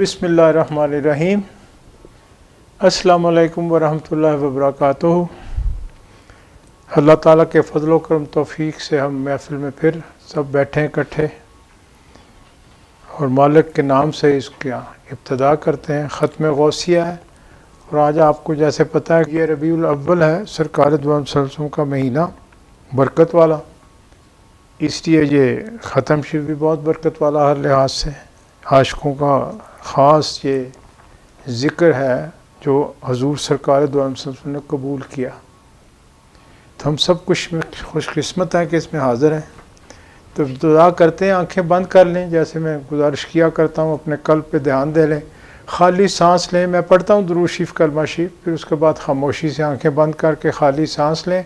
بسم اللہ الرحمن الرحیم۔ السلام علیکم ورحمۃ اللہ وبرکاتہ۔ اللہ تعالیٰ کے فضل و کرم توفیق سے ہم محفل میں پھر سب بیٹھے اکٹھے اور مالک کے نام سے اس کا ابتدا کرتے ہیں۔ ختم غوثیہ ہے اور آج آپ کو جیسے پتہ ہے کہ یہ ربیع الاول ہے، سرکار دو عالم صلی اللہ علیہ وسلم کا مہینہ برکت والا، اس لیے یہ ختم شریف بھی بہت برکت والا ہر لحاظ سے۔ عاشقوں کا خاص یہ ذکر ہے جو حضور سرکار دو عالم صلی اللہ علیہ وسلم نے قبول کیا، تو ہم سب خوش قسمت ہیں کہ اس میں حاضر ہیں۔ تو ابتدا کرتے ہیں، آنکھیں بند کر لیں، جیسے میں گزارش کیا کرتا ہوں، اپنے قلب پہ دھیان دے لیں، خالی سانس لیں۔ میں پڑھتا ہوں درود شریف کلمہ شریف، پھر اس کے بعد خاموشی سے آنکھیں بند کر کے خالی سانس لیں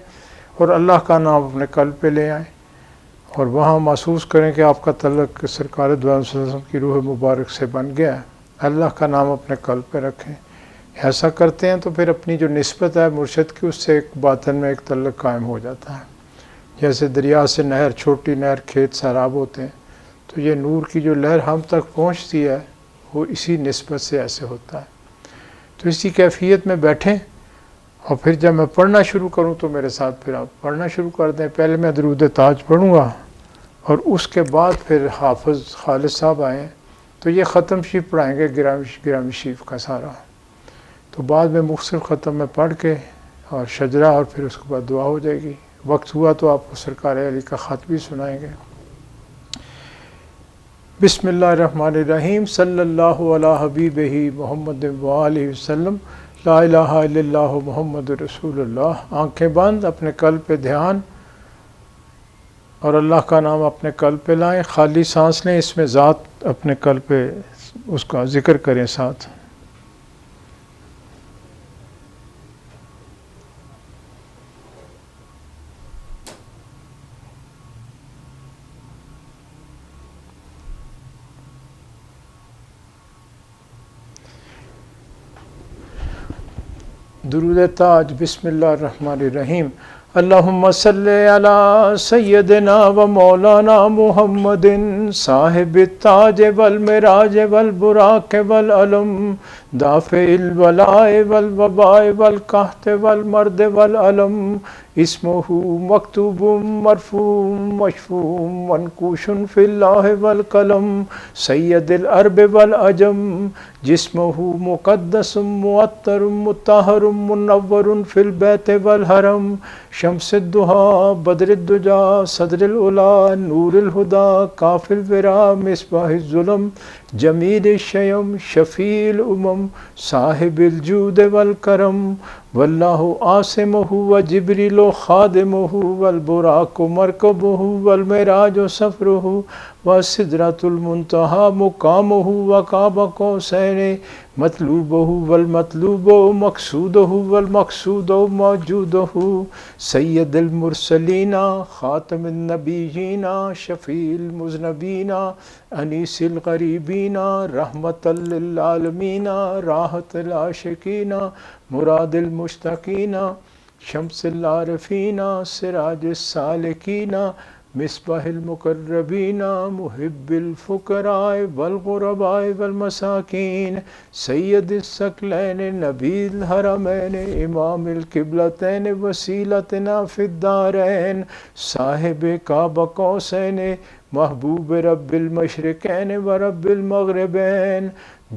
اور اللہ کا نام اپنے قلب پہ لے آئیں اور وہاں محسوس کریں کہ آپ کا تعلق سرکار دو عالم صلی اللہ علیہ وسلم کی روح مبارک سے بن گیا ہے۔ اللہ کا نام اپنے قلب پہ رکھیں۔ ایسا کرتے ہیں تو پھر اپنی جو نسبت ہے مرشد کی، اس سے ایک باطن میں ایک تعلق قائم ہو جاتا ہے۔ جیسے دریا سے نہر، چھوٹی نہر، کھیت سیراب ہوتے ہیں، تو یہ نور کی جو لہر ہم تک پہنچتی ہے وہ اسی نسبت سے ایسے ہوتا ہے۔ تو اسی کیفیت میں بیٹھیں اور پھر جب میں پڑھنا شروع کروں تو میرے ساتھ پھر آپ پڑھنا شروع کر دیں۔ پہلے میں درود تاج پڑھوں گا اور اس کے بعد پھر حافظ خالد صاحب آئیں تو یہ ختم شریف پڑھائیں گے، گرامی شریف کا سارا۔ تو بعد میں مختصر ختم میں پڑھ کے اور شجرہ، اور پھر اس کے بعد دعا ہو جائے گی۔ وقت ہوا تو آپ کو سرکار علی کا خط بھی سنائیں گے۔ بسم اللہ الرحمن الرحیم۔ صلی اللہ علی حبیبہ محمد وآلہ وسلم۔ لا الہ الا اللہ محمد رسول اللہ۔ آنکھیں بند، اپنے قلب پہ دھیان اور اللہ کا نام اپنے قلب پہ لائیں، خالی سانس لیں، اس میں ذات اپنے قلب پہ اس کا ذکر کریں ساتھ۔ درود تاج۔ بسم اللہ الرحمن الرحیم۔ اللہم صلی علی سیدنا و مولانا محمد صاحب التاج والمراج والبراق والعلم دافع البلاء والوباء والقحط والمرض والعلم اسمہ مکتوب مرفوع مشفوع منقوش فی اللہ والقلم سید العرب والعجم جسمہ مقدس معطر مطہر منور فی البیت والحرم شمس الضحیٰ بدر الدجا صدر العلا نور الہدا کاف الورا مصباح الظلم جمیل الشیم شفیع الامم صاحب الجود والکرم واللہ عاصمہ وجبریل خادمہ والبراق مرکبہ والمعراج سفرہ وسدرۃ المنتہی مقامہ وقاب قوسین مطلوبہ والمطلوب مقصودہ والمقصود موجودہ سید المرسلین خاتم النبیین شفیع المذنبین انیس الغریبین رحمۃ للعالمین راحت العاشقین مراد المشتاقین شمس العارفین سراج السالکین مصباح المقربین محب الفقراء والغرباء والمساکین سید الثقلین نبی الحرمین امام القبلتین وسیلتنا فی الدارین صاحب قاب قوسین محبوب رب المشرقین و رب المغربین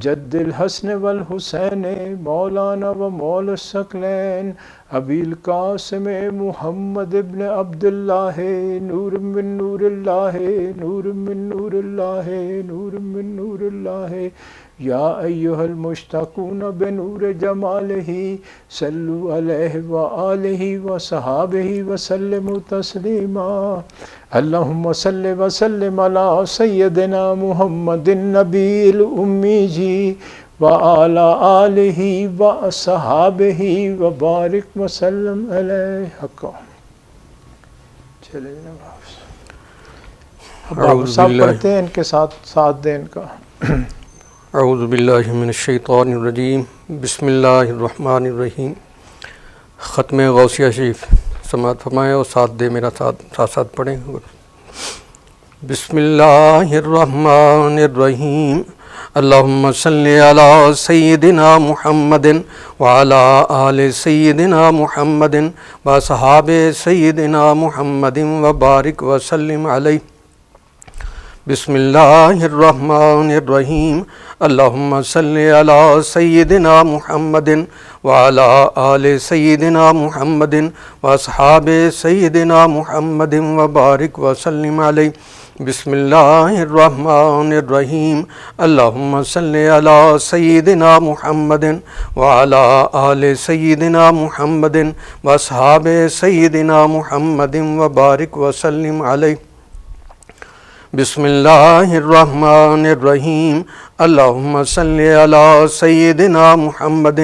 جد الحسن والحسین مولانا و مولا الثقلین ابی القاسم محمد ابن عبداللہ نور من نور اللہ نور من نور اللہ نور من نور اللہ یا ایہا المشتاقون بنور جمالہ صلوا علیہ وآلہ وصحابہ وسلموا تسلیما اللہم صلی وسلم علی سیدنا محمد النبی الامی جی وعلی آلہ وصحابہ وبارک وسلم علیہ حقا۔ چلے جناب آپ صاحب پڑھتے ہیں، ان کے ساتھ دیں ان کا۔ اعوذ باللہ من الشیطان الرجیم بسم اللہ الرحمن الرحیم۔ ختم غوثیہ شریف سماعت فرمائیں اور ساتھ دے، میرا ساتھ پڑھیں۔ بسم اللہ الرحمن الرحیم۔ اللهم صل على سيدنا محمد وعلى آل سيدنا محمد وأصحاب سيدنا محمد وبارك وسلم عليه. بسم الله الرحمن الرحيم. اللهم صل على سيدنا محمد وعلى آل سيدنا محمد وأصحاب سيدنا محمد وبارك وسلم عليه. بسم الله الرحمن الرحيم. اللهم صل على سيدنا محمد وعلى آل سيدنا محمد وأصحاب سيدنا محمد وبارك وسلم عليه. بسم الله الرحمن الرحيم. اللهم صل على سيدنا محمد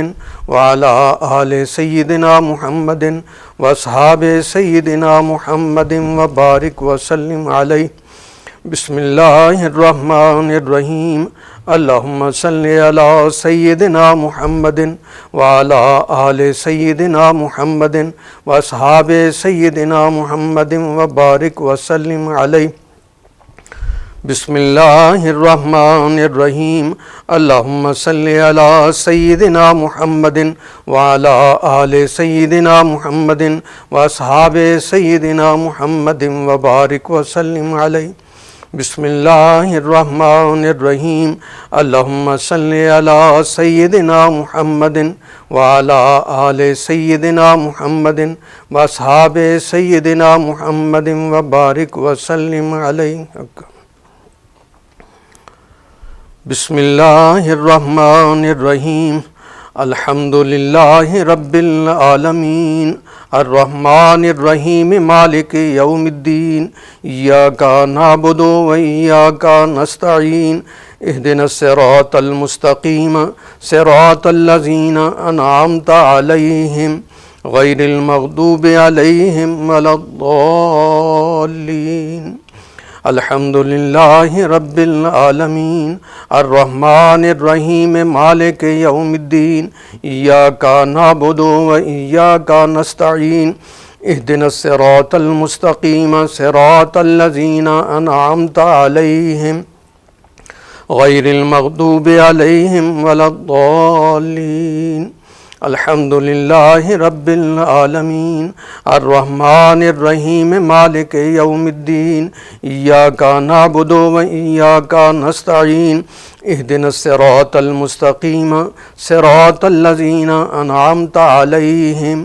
وعلى آل سيدنا محمد وأصحاب سيدنا محمد وبارك وسلم عليه. بسم الله الرحمن الرحيم. اللهم صل على سيدنا محمد وعلى آل سيدنا محمد وأصحاب سيدنا محمد وبارك وسلم عليه. بسم الله الرحمن الرحيم. اللهم صل على سيدنا محمد وعلى آل سيدنا محمد وأصحاب سيدنا محمد وبارك وسلم عليه. بسم الله الرحمن الرحيم. اللهم صل على سيدنا محمد وعلى آل سيدنا محمد وأصحاب سيدنا محمد وبارك وسلم عليه. بسم الله الرحمن الرحيم. الحمد لله رب العالمين الرحمن الرحيم مالك يوم الدين إياك نعبد وإياك نستعين اهدنا الصراط المستقيم صراط الذين أنعمت عليهم غير المغضوب عليهم ولا الضالين. الحمد لله رب العالمين الرحمن الرحيم مالك يوم الدين إياك نعبد وإياك نستعين اهدنا الصراط المستقيم صراط الذين أنعمت عليهم غير المغضوب عليهم ولا الضالين. الحمد لله رب العالمين الرحمن الرحيم مالك يوم الدين إياك نعبد وإياك نستعين اهدنا الصراط المستقيم صراط الذين أنعمت عليهم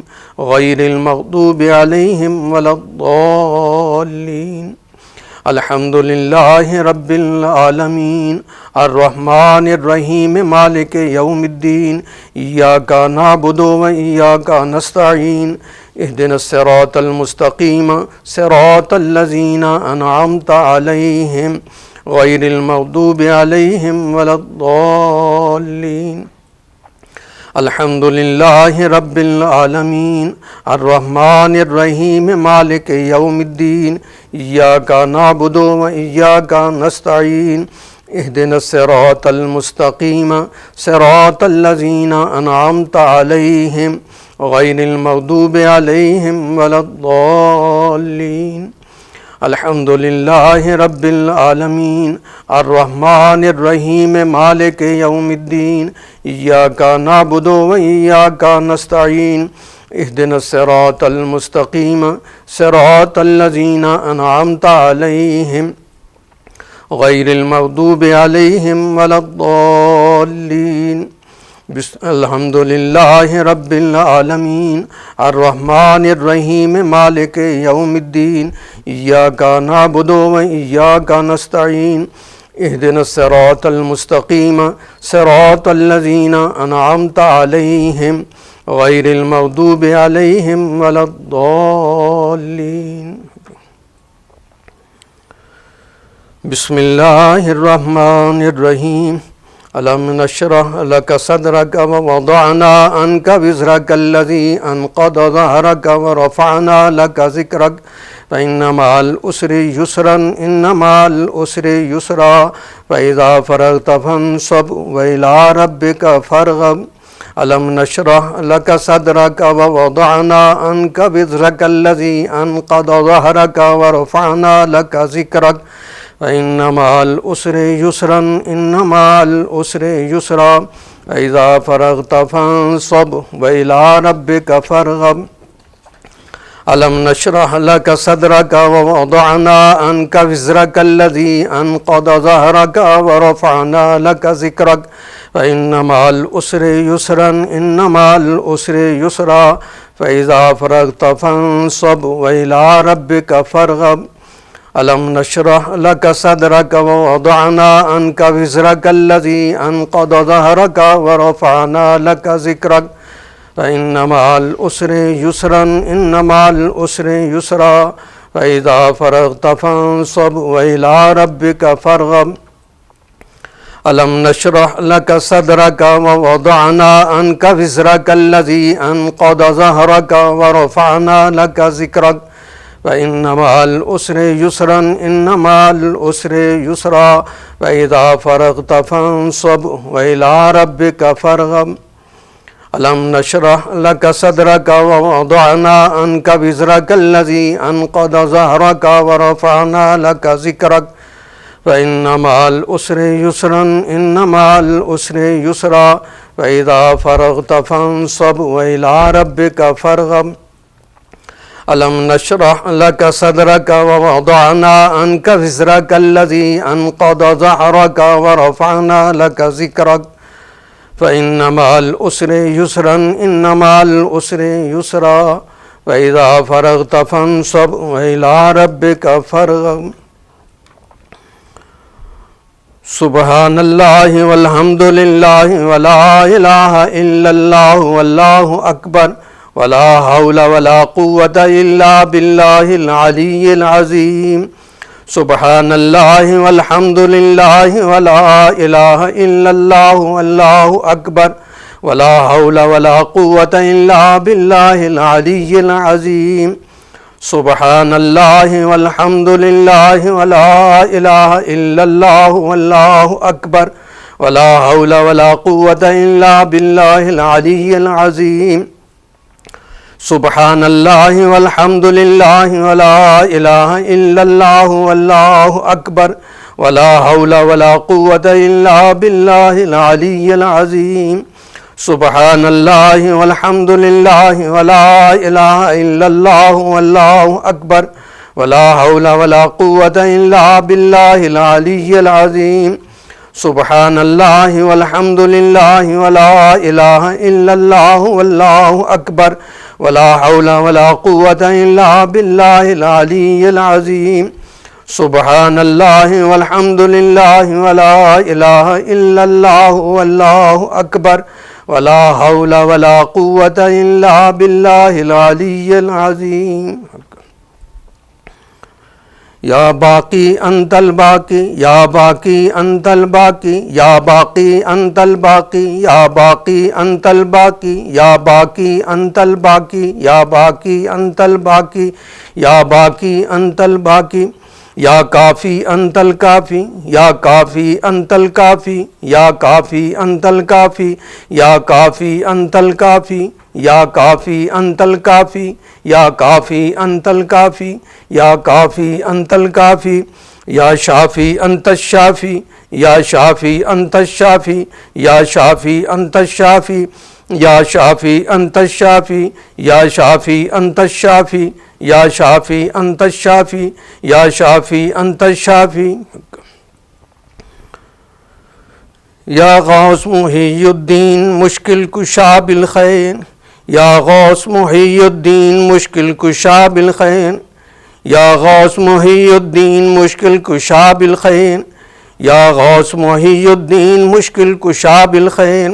غير المغضوب عليهم ولا الضالين. الحمد لله رب العالمين الرحمن الرحيم مالك يوم الدين إياك نعبد وإياك نستعين اهدنا الصراط المستقيم صراط الذين أنعمت عليهم غير المغضوب عليهم ولا الضالين. الحمد لله رب العالمين الرحمن الرحيم مالك يوم الدين إياك نعبد وإياك نستعين اهدنا الصراط المستقيم صراط الذين أنعمت عليهم غير المغضوب عليهم ولا الضالين. الحمد لله رب العالمين الرحمن الرحيم مالك يوم الدين إياك نعبد وإياك نستعين اهدنا الصراط المستقيم صراط الذين أنعمت عليهم غير المغضوب عليهم ولا الضالين. الحمد لله رب العالمين الرحمن الرحيم مالك يوم الدين إياك نعبد وإياك نستعين اهدنا الصراط المستقيم صراط الذين أنعمت عليهم غير المغضوب عليهم ولا الضالين. بسم الله الرحمن الرحيم. ألم نشرح لك صدرك ووضعنا عنك وزرك الذي أنقض ظهرك ورفعنا لك ذكرك فإن مع العسر يسرا إن مع العسر يسرا فإذا فرغت فانصب وإلى ربك فارغب. ألم نشرح لك صدرك ووضعنا عنك وزرك الذي أنقض ظهرك ورفعنا لك ذكرك فإن مع العسر يسرا إن مع العسر يسرا فإذا فرغت فانصب وإلى ربك فارغب ألم نشرح لك صدرك ووضعنا عنك وزرك الذي أنقض ظهرك ورفعنا لك ذكرك فإن مع العسر يسرا إن مع العسر يسرا فإذا فرغت فانصب وإلى ربك فارغب ألم نشرح لك صدرك ووضعنا عنك وزرك الذي أنقض ظهرك ورفعنا لك ذكرك فإن مع العسر يسرا إن مع العسر يسرا فإذا فرغت فانصب وإلى ربك فارغب ألم نشرح لك صدرك ووضعنا عنك وزرك الذي أنقض ظهرك ورفعنا لك ذكرك فإن مع العسر يسرا إن مع العسر يسرا فإذا فرغت فانصب وإلى ربك فارغب ألم نشرح لك صدرك ووضعنا عنك وزرك الذي أنقض ظهرك ورفعنا لك ذكرك فإن مع العسر يسرا إن مع العسر يسرا فإذا فرغت فانصب وإلى ربك فارغب ألم نشرح لك صدرك ووضعنا عنك وزرك الذي أنقض ظهرك ورفعنا لك ذكرك فإن مع العسر يسرا إن مع العسر يسرا فإذا فرغت فانصب وإلى ربك فارغب سبحان الله والحمد لله ولا إله إلا الله والله أكبر ولا حول ولا قوة إلا بالله العلي العظيم سبحان الله والحمد لله ولا إله إلا الله والله أكبر ولا حول ولا قوة إلا بالله العلي العظيم سبحان الله والحمد لله ولا إله إلا الله والله أكبر ولا حول ولا قوة إلا بالله العلي العظيم سبحان الله والحمد لله ولا إله إلا الله والله أكبر ولا حول ولا قوة إلا بالله العلي العظيم سبحان الله والحمد لله ولا إله إلا الله والله أكبر ولا حول ولا قوة إلا بالله العلي العظيم سبحان الله والحمد لله ولا إله إلا الله والله أكبر ولا حول ولا قوة إلا بالله العلي العظيم سبحان الله والحمد لله ولا إله إلا الله والله أكبر ولا حول ولا قوة إلا بالله العلي العظيم یا باقی انت الباقی یا باقی انت الباقی یا باقی انت الباقی یا باقی انت الباقی یا باقی انت الباقی یا باقی انت الباقی یا باقی انت الباقی یا کافی انت الکافی یا کافی انت الکافی یا کافی انت الکافی یا کافی انت الکافی یا کافی انت الکافی یا کافی انت الکافی یا کافی انت الکافی یا شافی انت الشافی یا شافی انت الشافی یا شافی انت الشافی یا شافی انت الشافی یا شافی انت الشافی یا شافی انت الشافی یا شافی انت الشافی یا غوث محی الدین مشکل کشا بالخیر یا غوث محی الدین مشکل کشا بالخیر یا غوث محی الدین مشکل کشا بالخیر یا غوث محی الدین مشکل کشا بالخیر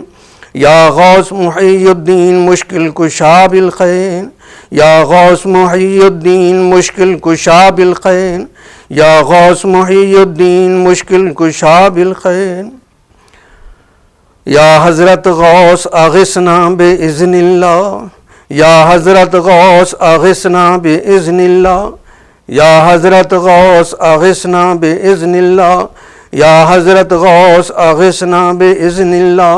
یا غوث محی الدین مشکل کشا بالخیر یا غوث محی الدین مشکل کشا بالخیر یا غوث محی الدین مشکل کشا بالخیر یا حضرت غوث اغثنا باذن اللہ یا حضرت غوث اغثنا باذن اللہ یا حضرت غوث اغثنا باذن اللہ یا حضرت غوث اغثنا باذن اللہ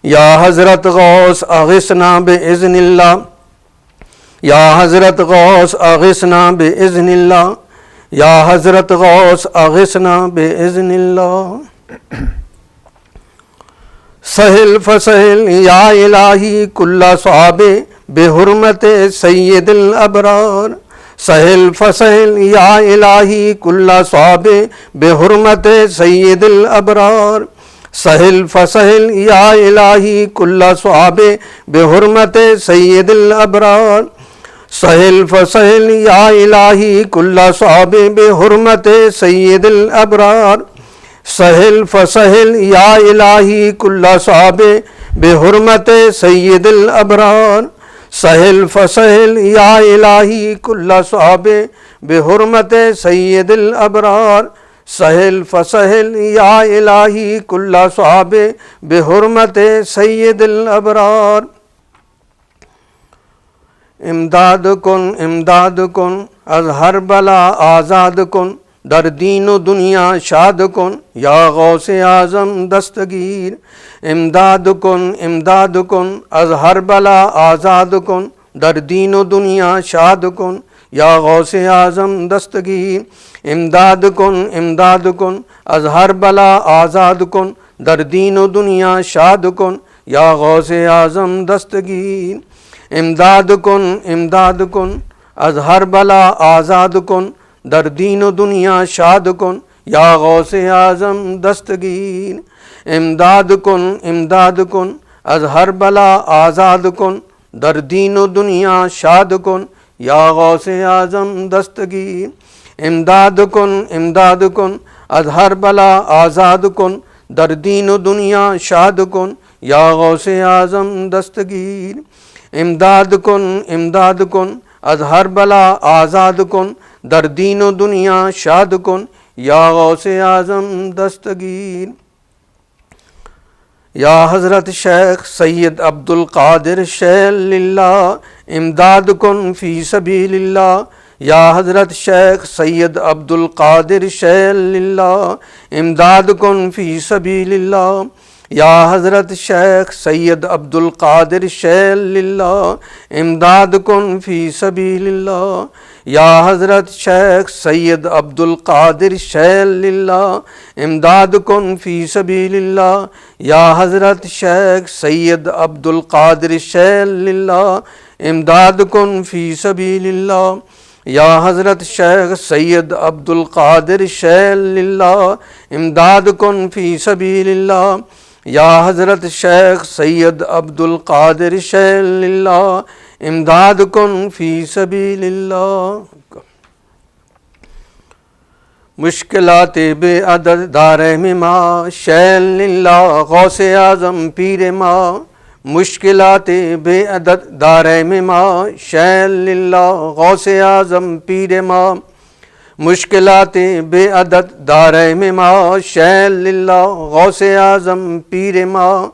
یا حضرت غوث اغثنا باذن اللہ یا حضرت غوث اغثنا باذن اللہ یا حضرت غوث اغثنا بإذن اللہ سہل فسہل یا الہی کل صعب بحرمت سید الابرار سہل فسہل یا الہی کل صعب بحرمت سید الابرار سہل فسہل یا الہی کل صعب بحرمت سید الابرار سہل فسہل یا الہی کل صعب بحرمت سید الابرار سہل فسہل یا الہی کل صعب بحرمت سید الابرار سہل فسہل یا الہی کل صعب بحرمت سید الابرار سہل فسہل یا الہی کل صعب بحرمت سید الابرار امداد کن از ہر بلا آزاد کن در دین و دنیا شاد کن یا غوث اعظم دستگیر امداد کن از ہر بلا آزاد کن در دین و دنیا شاد کن یا غوث اعظم دستگیر امداد کن از ہر بلا آزاد کن در دین و دنیا شاد کن یا غوث اعظم دستگیر امداد کن از ہر بلا آزاد کن در دین و دنیا شاد کن یا غوث اعظم دستگیر امداد کن از ہر بلا آزاد کن در دین و دنیا شاد کن یا غوث اعظم دستگیر امداد کن از ہر بلا آزاد کن در دین و دنیا شاد کن یا غوث اعظم دستگیر امداد کن از ہر بلا آزاد کن در دین و دنیا شاد کن یا غوث اعظم دستگیر یا حضرت شیخ سید عبد القادر شیل للہ امداد کن فی سبیل اللہ یا حضرت شیخ سید عبد القادر شیل للہ امداد کن فی سبیل اللہ یا حضرت شیخ سید عبد القادر شیل للہ امداد کن فی سبیل اللہ یا حضرت شیخ سید عبد القادر شیل للہ امداد کن فی سبیل اللہ یا حضرت شیخ سید عبد القادر شیل للہ امداد کن فی سبیل اللہ یا حضرت شیخ سید عبد القادر شیل للہ امداد کن فی سبیل اللہ یا حضرت شیخ سید عبد القادر شیل للہ امداد کن فی سبیل اللہ مشکلات بے عدد دارین ماں شیل للہ غوث اعظم پیر ماں مشکلات بے عدد دارین ماں شیل للہ غوث اعظم پیر ماں مشکلات بے عدد دارین ماں شیل للہ غوث اعظم پیر ماں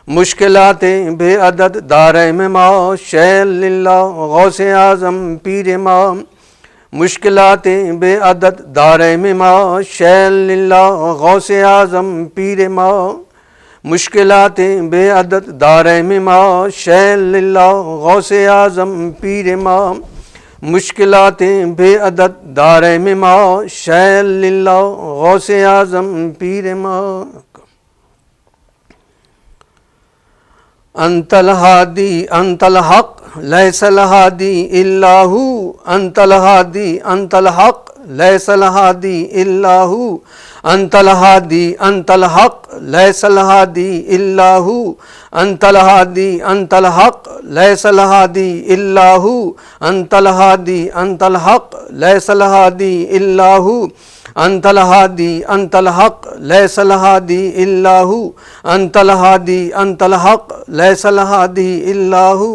مشکلات بے عدد دارین ماں شیل للہ غوث اعظم پیر ماں مشکلات بے عدد دارین ماں شیل للہ غوث اعظم پیر ماں مشکلات بے عدد دارین ماں شیل للہ غوث اعظم پیر ماں مشکلات بے عدد دارین ماں شیل للہ غوث اعظم پیر ماں انت الہادی انت الحق لیس الہادی الا ہو انت الہادی انت الحق لیس الہادی الا ہو انت الہادی انت الحق لیس الہادی الا ہو انت الہادی انت الحق لیس الہادی الا ہو انت الہادی انت الحق لیس الہادی الا ہو انت الہادی انت الحق لیس الہادی الا ہو انت الہادی انت الحق لیس الہادی الا ہو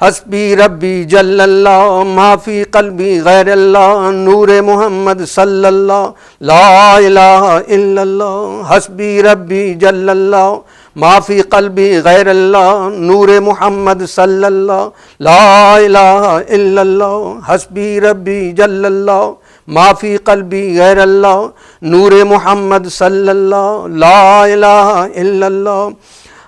حسبی ربی جل اللہ ما فی قلبی غیر اللہ نور محمد صلی اللہ لا الہ الا اللہ حسبی ربی جل اللہ ما فی قلبی غیر اللہ نور محمد صلی اللہ لا الہ الا اللہ حسبی ربی جل اللہ ما فی قلبی غیر اللہ نور محمد صلی اللہ لا الہ الا اللہ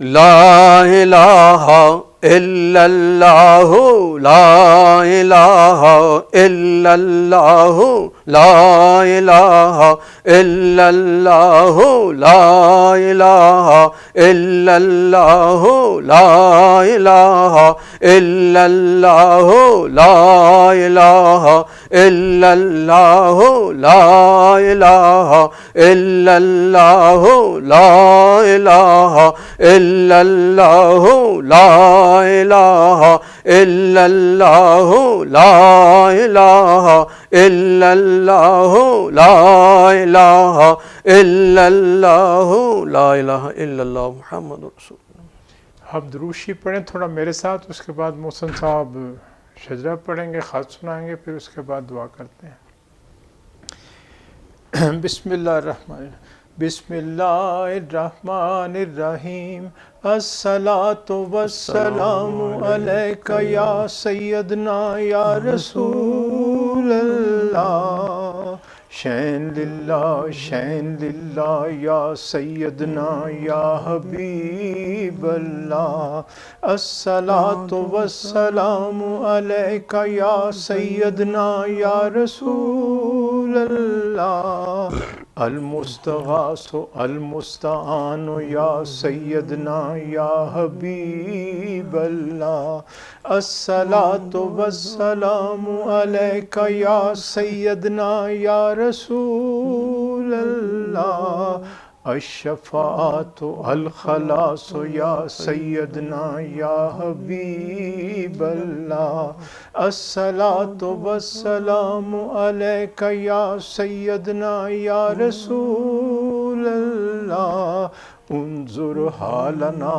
لا الہ الا اللہ لا الہ الا اللہ لا الہ الا اللہ لا الہ الا اللہ لا الہ الا اللہ لا الہ الا اللہ لا الہ الا اللہ لا الہ الا اللہ لا الہ الا اللہ لا الہ الا اللہ لا الہ الا اللہ لا الہ الا اللہ محمد رسول اللہ۔ آپ دروشی پڑھیں تھوڑا میرے ساتھ، اس کے بعد محسن صاحب شجرہ پڑھیں گے، خط سنائیں گے، پھر اس کے بعد دعا کرتے ہیں۔ بسم اللہ الرحمن الرحیم۔ بسم اللہ الرحمن الرحیم۔ الصلاۃ والسلام علیک یا سیدنا یا رسول اللہ، شین للہ یا سیدنا یا حبیب اللہ۔ الصلاۃ والسلام علیک یا سیدنا یا رسول اللہ، المستغاث المستعان یا سیدنا یا حبیب اللہ۔ الصلاۃ والسلام علیک یا سیدنا یا رسول اللہ، الشفاعت الخلاص یا سیدنا یا حبیب اللہ۔ الصلاۃ والسلام علیک یا سیدنا یا رسول اللہ، انظر حالنا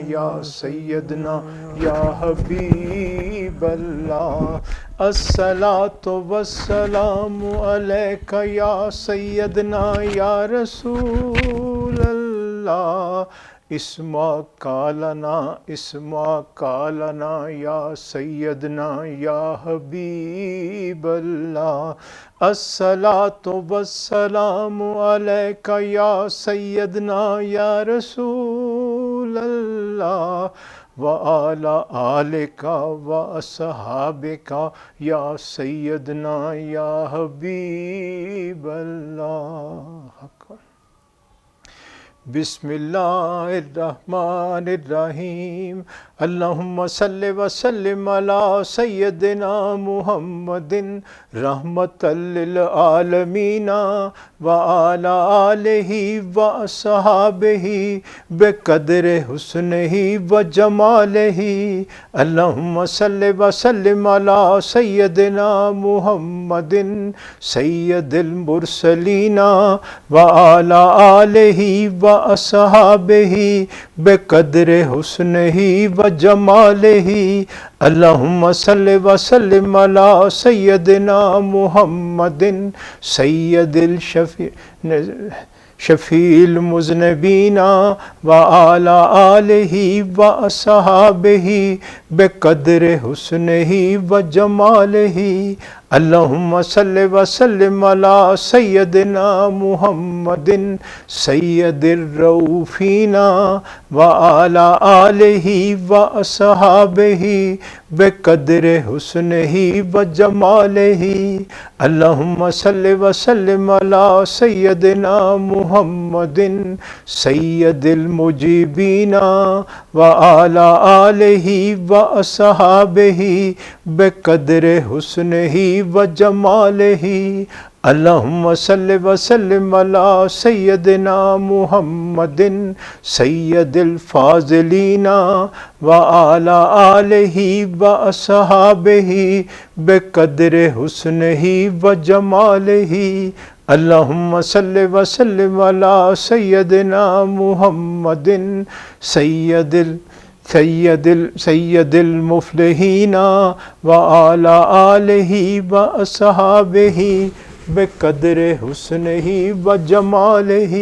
یا سیدنا یا حبیب اللہ۔ الصلاۃ والسلام علیک یا سیدنا یا رسول اللہ، اسما کالنا یا سیدنا یا حبیب اللہ۔ الصلاۃ والسلام علیک یا سیدنا یا رسول اللہ، وعلی آلک واصحابک یا سیدنا یا حبیب اللہ۔ بسم اللہ الرحمن الرحیم۔ اللہم صلی وسلم علی سیدنا محمد رحمۃ للعالمین وعلی آلہ واصحابہ بقدر حسنہ وجمالہ۔ اللہم صلی وسلم علی سیدنا محمد سید المرسلین وعلی آلہ واصحابہ بقدر حسنہ وجمالہ۔ اللہم صلی وسلم علی سیدنا محمد سید شفیع المذنبین وعلی آلہ واصحابہ بقدر حسنہ وجمالہ۔ اللہم صلی وسلم علی سیدنا محمد سید الرؤوفین وعلی آلہ واصحابہ بقدر حسنہ وجمالہ۔ اللہم صلی وسلم علی سیدنا محمد سید المجیبین وعلی آلہ واصحابہ بقدر حسنہ وجمالہ۔ اللہم صلی وسلم علی سیدنا محمد سید الفاضلین وعلی آلہ واصحابہ بقدر حسنہ وجمالہ۔ اللہم صلی وسلم علی سیدنا محمد سید المفلحین وعلی آلہ واصحابہ بقدر حسنہ وجمالہ۔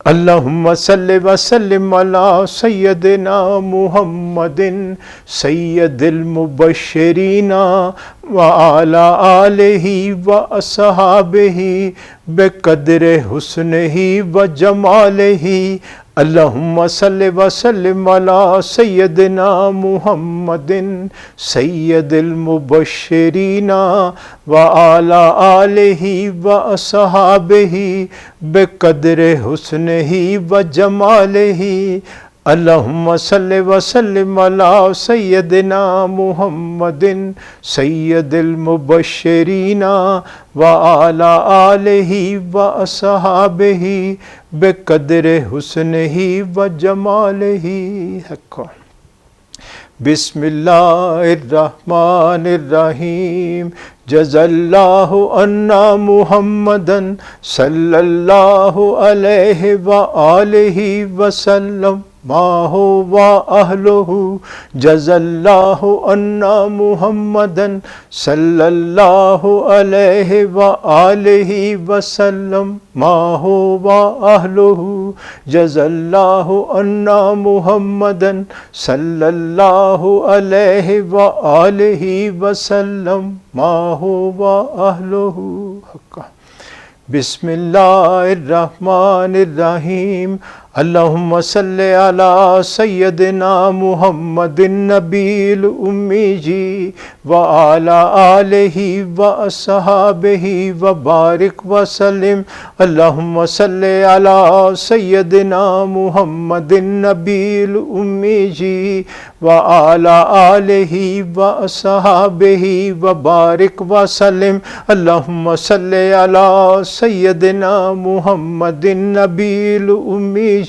اللہم صلی وسلم علی سیدنا محمد سید المبشرین وعلی آلہ واصحابہ بقدر حسنہ وجمالہ۔ اللہم صلی وسلم علی سیدنا محمد سید المبشرین وعلی آلہ واصحابہ بقدر حسنہ وجمالہ اللہم صلی وسلم علی سیدنا محمد سید المبشرین وعلی آلہ واصحابہ بقدر حسنہ وجمالہ حق بسم اللہ الرحمن الرحیم جزا اللہ عنا محمدا صلی اللہ علیہ وآلہ وسلم ما هو اہلہ جزا اللہ عنا محمدا صلی اللہ علیہ وآلہ وسلم ما هو اہلہ جزا اللہ عنا محمدا صلی اللہ علیہ وآلہ وسلم ما هو اہلہ حق بسم اللہ الرحمن الرحیم اللہم صلی علی سیدنا محمد النبی الامی وعلی آلہ واصحابہ وبارک وسلم اللہم صلی علی سیدنا محمد النبی الامی وعلی آلہ واصحابہ وبارک وسلم اللہم صلی علی سیدنا محمد النبی الامی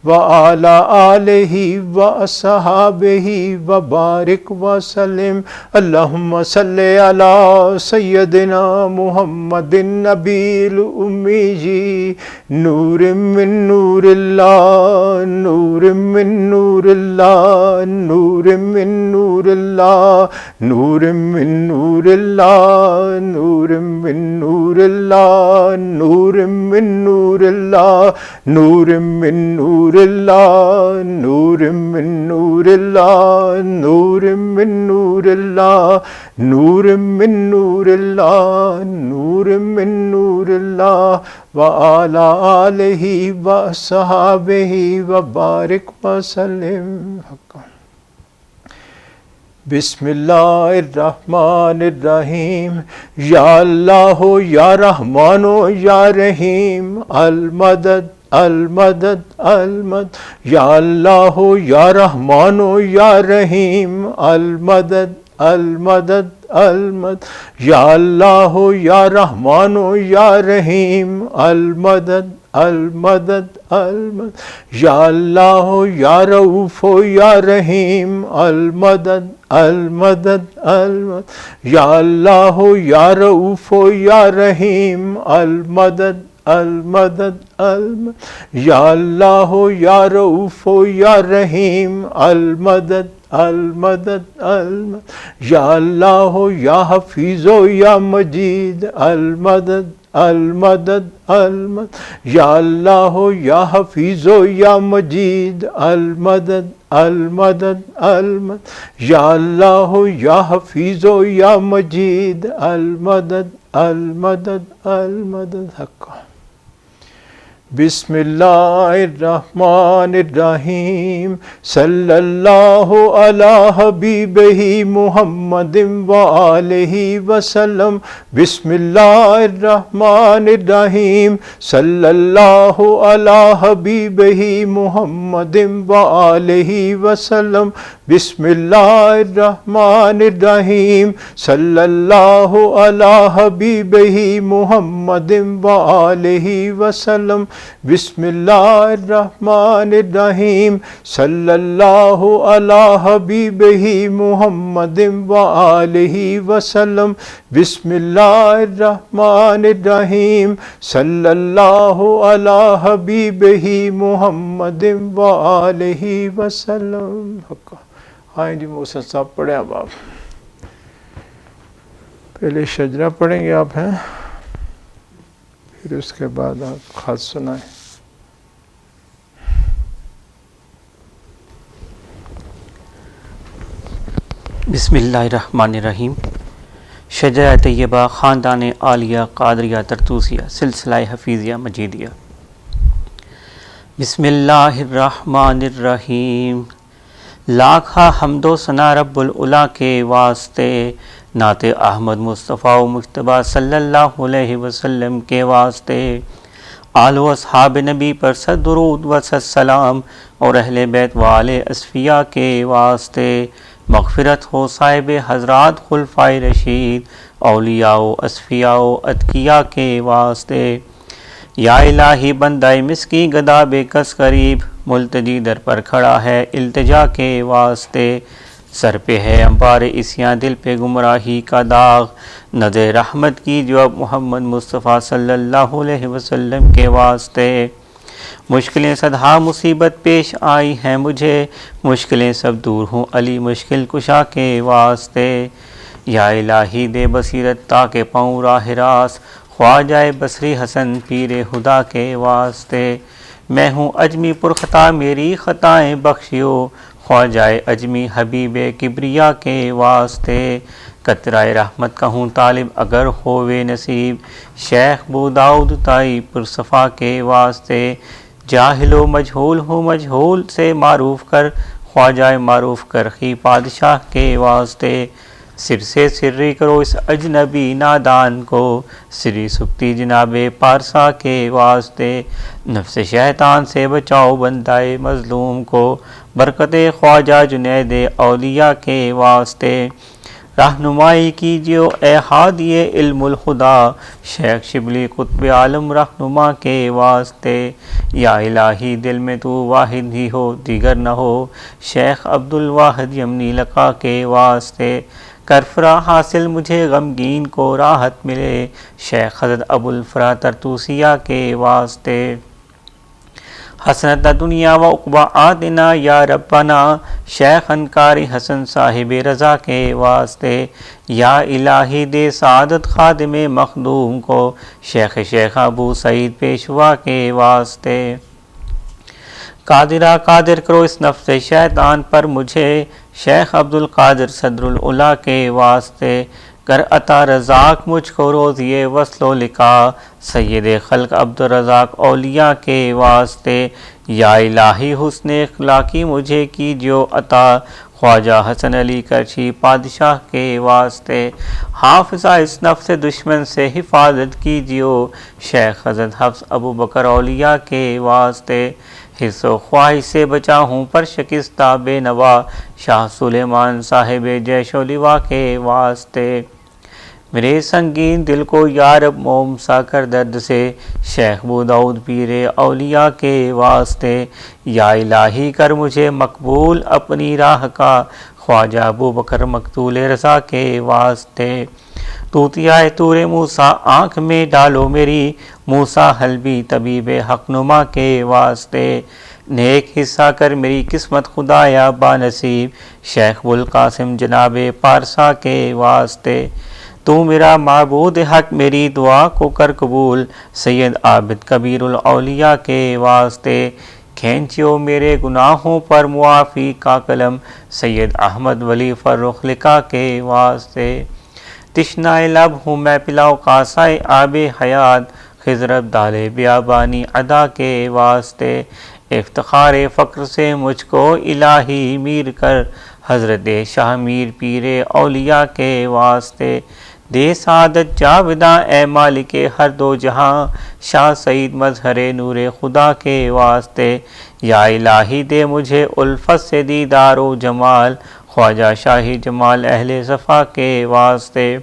وعلی آلہ واصحابہ وبارک وسلم اللہم صلی علی سیدنا محمد النبی الامی نور من نور اللہ نور من نور اللہ نور من نور اللہ نور من نور اللہ نور من نور اللہ نور من نور اللہ نور من نور اللہ نور من نور اللہ نور من نور اللہ نور من نور اللہ نور من نور اللہ وعلی آلہ واصحابہ وبارک وسلم بسم اللہ الرحمن الرحیم یا اللہ یا رحمان یا رحیم المدد المدد المدد یا اللہ یا رحمان یا رحیم المدد المدد المدد یا اللہ یا رحمان یا رحیم المدد المدد المدد یا اللہ یا رؤوف یا رحیم المدد المدد المدد یا اللہ یا رؤوف یا رحیم المدد المدد المدد یا اللہ یا رؤوف یا رحیم المدد المدد المدد یا اللہ یا حفیظ یا مجید المدد المدد المدد یا اللہ یا حفیظ یا مجید المدد المدد المدد یا اللہ یا حفیظ یا مجید المدد المدد المدد حق بسم اللہ الرحمن الرحیم صلی اللہ علی حبیبہ محمد وآلہ وسلم بسم اللہ الرحمن الرحیم صلی اللہ علی حبیبہ محمد وآلہ وسلم بسم اللہ الرحمن الرحیم صلی اللہ علی حبیبہ محمد وآلہ وسلم بسم اللہ الرحمن الرحیم صلی اللہ علی حبیبہ محمد وآلہ وسلم بسم اللہ الرحمن الرحیم صلی اللہ علی حبیبہ محمد وآلہ وسلم آئیں جی محسن صاحب پڑھیں اب آپ پہلے شجرہ پڑھیں گے آپ ہیں پھر اس کے بعد آپ خط سنائیں بسم اللہ الرحمن الرحیم شجرہ طیبہ خاندان عالیہ قادریہ ترتوسیہ سلسلہ حفیظیہ مجیدیہ بسم اللہ الرحمن الرحیم۔ لاکھا حمد و ثنا رب العلا کے واسطے، نعت احمد مصطفیٰ و مجتبیٰ صلی اللہ علیہ وسلم کے واسطے، آل و اصحاب نبی پر صد درود و صد سلام، اور اہل بیت والے اصفیاء کے واسطے، مغفرت ہو صاحب حضرات خلفائے رشید، اولیاء و اصفیاء و اتقیاء کے واسطے۔ یا الہی بندہ مسکی گدا بے کس قریب، ملتجی در پر کھڑا ہے التجا کے واسطے، سر پہ ہے انبار عصیاں دل پہ گمراہی کا داغ، نظر رحمت کی جو اب محمد مصطفیٰ صلی اللہ علیہ وسلم کے واسطے۔ مشکلیں صدہا مصیبت پیش آئی ہیں مجھے، مشکلیں سب دور ہوں علی مشکل کشا کے واسطے۔ یا الہی دے بصیرت تاکہ پاؤں راہ راست، خواجہ بصری حسن پیر خدا کے واسطے۔ میں ہوں اجمی پر خطا میری خطائیں بخشیو، خواجہ اجمی حبیب کبریا کے واسطے۔ قطرہ رحمت کا ہوں طالب اگر ہووے نصیب، شیخ بوداؤد تائی پر صفا کے واسطے۔ جاہل و مجہول ہوں مجہول سے معروف کر، خواجہ معروف کر خی پادشاہ کے واسطے۔ سر سے سری کرو اس اجنبی نادان کو، سری سکتی جناب پارسا کے واسطے۔ نفس شیطان سے بچاؤ بندہ مظلوم کو، برکت خواجہ جنید اولیاء کے واسطے۔ رہنمائی کیجیو اے ہادی علم الخدا، شیخ شبلی قطب عالم رہنما کے واسطے۔ یا الہی دل میں تو واحد ہی ہو دیگر نہ ہو، شیخ عبد الواحد یمنی لقا کے واسطے۔ کرفرا حاصل مجھے غمگین کو راحت ملے، شیخ حضرت ابو الفرا ترتوسیہ کے واسطے۔ حسنت دنیا و عقبہ آتنا یا ربنا، شیخ انکاری حسن صاحب رضا کے واسطے۔ یا الہی دے سعادت خادم مخدوم کو، شیخ ابو سعید پیشوا کے واسطے۔ قادرہ قادر کرو اس نفس شیطان پر مجھے، شیخ عبد القادر صدر العلا کے واسطے۔ کر عطا رزاق مجھ کو روزی وصل و لقاء، سید خلق عبد الرزاق اولیاء کے واسطے۔ یا الہی حسن اخلاقی مجھے کیجیو عطا، خواجہ حسن علی کرچی پادشاہ کے واسطے۔ حافظہ اس نفس دشمن سے حفاظت کیجیو، شیخ حضرت حفظ ابو بکر اولیاء کے واسطے۔ حرص و خواہش سے بچا ہوں پر شکستہ بے نوا، شاہ سلیمان صاحب جیش و لوا کے واسطے۔ میرے سنگین دل کو یا رب موم سا کر درد سے، شیخ بوداؤد پیر اولیاء کے واسطے۔ یا الہی کر مجھے مقبول اپنی راہ کا، خواجہ ابو بکر مقتول رضا کے واسطے۔ طوطیہ طور موسیٰ آنکھ میں ڈالو میری، موسیٰ حلبی طبیب حق نما کے واسطے۔ نیک حصہ کر میری قسمت خدایا با نصیب، شیخ ابوالقاسم جناب پارسا کے واسطے۔ تو میرا معبود حق میری دعا کو کر قبول، سید عابد کبیر الاولیاء کے واسطے۔ کھینچیو میرے گناہوں پر معافی کا قلم، سید احمد ولی فرخ لقا کے واسطے۔ تشنائے لب ہوں میں پلاؤ کاسائے آب حیات، خضر ابدال بیابانی ادا کے واسطے۔ افتخار فقر سے مجھ کو الہی میر کر، حضرت شاہ میر پیر اولیاء کے واسطے۔ دے سعادت جاوداں اے مالک ہر دو جہاں، شاہ سعید مظہر نور خدا کے واسطے۔ یا الہی دے مجھے الفت سے دیدار و جمال، خواجہ شاہی جمال اہل صفا کے واسطے۔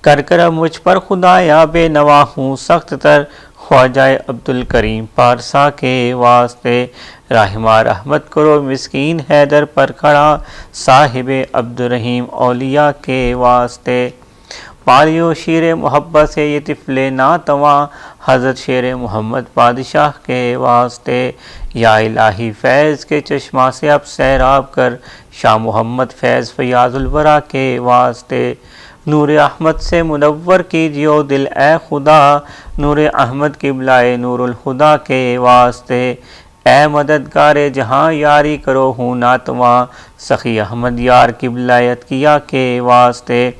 کر کرم مجھ پر خدایا بے نوا ہوں سخت تر، خواجہ عبد الکریم پارسا کے واسطے۔ رحمہ رحمت کرو مسکین حیدر پر کھڑا، صاحب عبد الرحیم اولیاء کے واسطے۔ پالیو شیر محبت سے یہ طفل ناتواں، حضرت شیر محمد پادشاہ کے واسطے۔ یا الہی فیض کے چشمہ سے اب سیراب کر، شاہ محمد فیض فیاض الورا کے واسطے۔ نور احمد سے منور کیجیو دل اے خدا، نور احمد قبلہ نور الہدا کے واسطے۔ اے مددگار جہاں یاری کرو ہوں ناتواں، سخی احمد یار قبلہ اتقیاء کے واسطے۔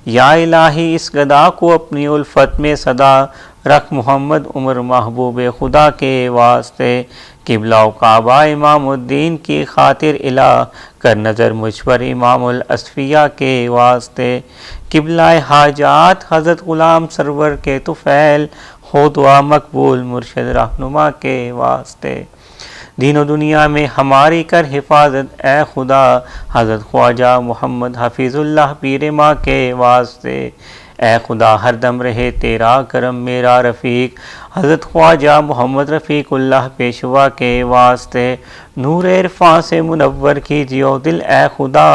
یا الہی اس گدا کو اپنی الفت میں صدا، رکھ محمد عمر محبوب خدا کے واسطے، قبلہ و کعبہ امام الدین کی خاطر الہ کر نظر مجھ پر امام الاصفیاء کے واسطے، قبلہ حاجات حضرت غلام سرور کے طفیل ہو دعا مقبول مرشد رہنما کے واسطے، دین و دنیا میں ہماری کر حفاظت اے خدا حضرت خواجہ محمد حفیظ اللہ پیر ماں کے واسطے، اے خدا ہر دم رہے تیرا کرم میرا رفیق حضرت خواجہ محمد رفیق اللہ پیشوا کے واسطے، نور عرفاں سے منور کیجیو دل اے خدا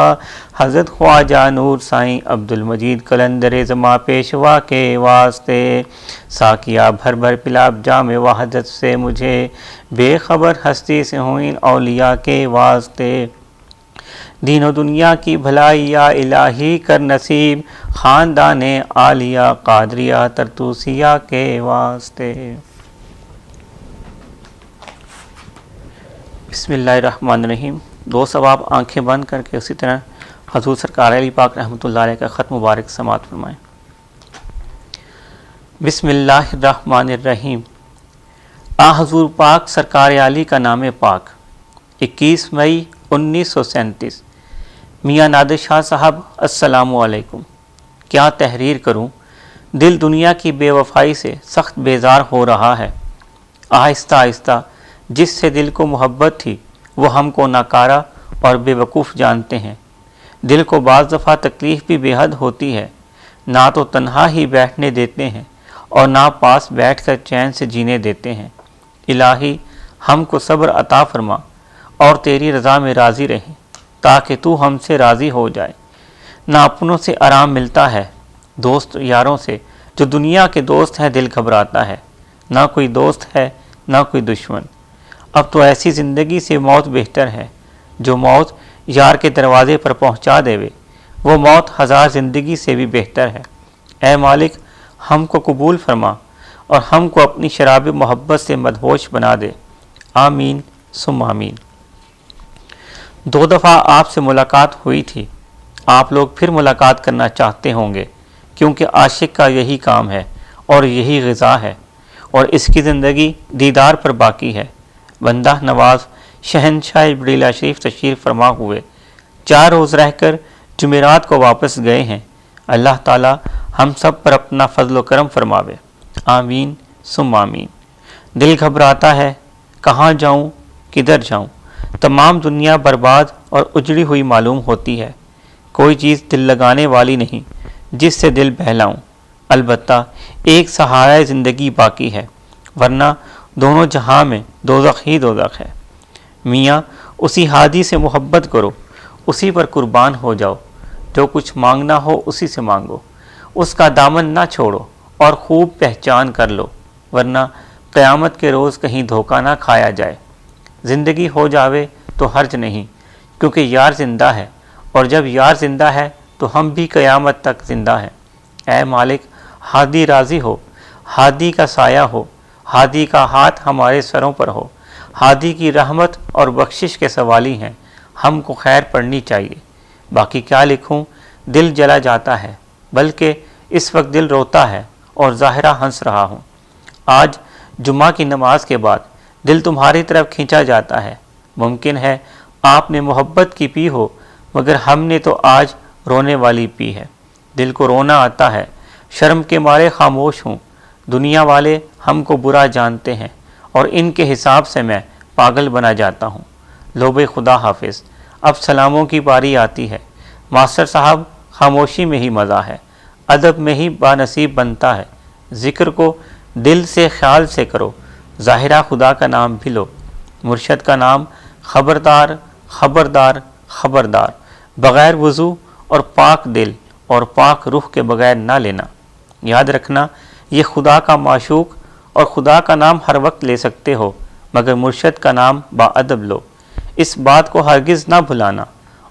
حضرت خواجہ نور سائیں عبد المجید قلندر زما پیشوا کے واسطے، ساقیہ بھر بھر پلا جام وحدت سے مجھے بے خبر ہستی سے ہوئیں اولیاء کے واسطے، دین و دنیا کی بھلائی یا الہی کر نصیب خاندان عالیہ قادریہ ترتوسیہ کے واسطے۔ بسم اللہ الرحمن الرحیم۔ دو ثواب آنکھیں بند کر کے اسی طرح حضور سرکار علی پاک رحمۃ اللہ علیہ کا خط مبارک سماعت فرمائیں۔ بسم اللہ الرحمن الرحیم۔ آ حضور پاک سرکار علی کا نام پاک، 21 مئی 1937۔ میاں نادر شاہ صاحب السلام علیکم۔ کیا تحریر کروں، دل دنیا کی بے وفائی سے سخت بیزار ہو رہا ہے۔ آہستہ آہستہ جس سے دل کو محبت تھی وہ ہم کو ناکارہ اور بے وقوف جانتے ہیں۔ دل کو بعض دفعہ تکلیف بھی بے حد ہوتی ہے، نہ تو تنہا ہی بیٹھنے دیتے ہیں اور نہ پاس بیٹھ کر چین سے جینے دیتے ہیں۔ الہی ہم کو صبر عطا فرما اور تیری رضا میں راضی رہیں تاکہ تو ہم سے راضی ہو جائے۔ نہ اپنوں سے آرام ملتا ہے، دوست یاروں سے جو دنیا کے دوست ہیں دل گھبراتا ہے، نہ کوئی دوست ہے نہ کوئی دشمن۔ اب تو ایسی زندگی سے موت بہتر ہے، جو موت یار کے دروازے پر پہنچا دیوے، وہ موت ہزار زندگی سے بھی بہتر ہے۔ اے مالک ہم کو قبول فرما اور ہم کو اپنی شراب محبت سے مدہوش بنا دے، آمین ثم آمین۔ 2 دفعہ آپ سے ملاقات ہوئی تھی، آپ لوگ پھر ملاقات کرنا چاہتے ہوں گے، کیونکہ عاشق کا یہی کام ہے اور یہی غذا ہے، اور اس کی زندگی دیدار پر باقی ہے۔ بندہ نواز شہنشاہ بڑیلہ شریف تشریف فرما ہوئے 4 روز رہ کر جمعرات کو واپس گئے ہیں۔ اللہ تعالی ہم سب پر اپنا فضل و کرم فرماوے، آمین ثم آمین۔ دل گھبراتا ہے، کہاں جاؤں کدھر جاؤں، تمام دنیا برباد اور اجڑی ہوئی معلوم ہوتی ہے، کوئی چیز دل لگانے والی نہیں جس سے دل بہلاؤں، البتہ ایک سہارۂ زندگی باقی ہے، ورنہ دونوں جہاں میں دوزخ ہی دوزخ ہے۔ میاں اسی ہادی سے محبت کرو، اسی پر قربان ہو جاؤ، جو کچھ مانگنا ہو اسی سے مانگو، اس کا دامن نہ چھوڑو اور خوب پہچان کر لو، ورنہ قیامت کے روز کہیں دھوکہ نہ کھایا جائے۔ زندگی ہو جاوے تو حرج نہیں، کیونکہ یار زندہ ہے، اور جب یار زندہ ہے تو ہم بھی قیامت تک زندہ ہیں۔ اے مالک ہادی راضی ہو، ہادی کا سایہ ہو، ہادی کا ہاتھ ہمارے سروں پر ہو، ہادی کی رحمت اور بخشش کے سوالی ہیں، ہم کو خیر پڑھنی چاہیے۔ باقی کیا لکھوں، دل جلا جاتا ہے، بلکہ اس وقت دل روتا ہے اور ظاہرہ ہنس رہا ہوں۔ آج جمعہ کی نماز کے بعد دل تمہاری طرف کھینچا جاتا ہے، ممکن ہے آپ نے محبت کی پی ہو، مگر ہم نے تو آج رونے والی پی ہے۔ دل کو رونا آتا ہے، شرم کے مارے خاموش ہوں، دنیا والے ہم کو برا جانتے ہیں اور ان کے حساب سے میں پاگل بنا جاتا ہوں۔ لوب خدا حافظ۔ اب سلاموں کی باری آتی ہے۔ ماسٹر صاحب خاموشی میں ہی مزہ ہے، ادب میں ہی بانصیب بنتا ہے، ذکر کو دل سے خیال سے کرو، ظاہرہ خدا کا نام بھی لو، مرشد کا نام خبردار خبردار خبردار، بغیر وضو اور پاک دل اور پاک روح کے بغیر نہ لینا۔ یاد رکھنا یہ خدا کا معشوق اور خدا کا نام ہر وقت لے سکتے ہو، مگر مرشد کا نام با ادب لو، اس بات کو ہرگز نہ بھلانا،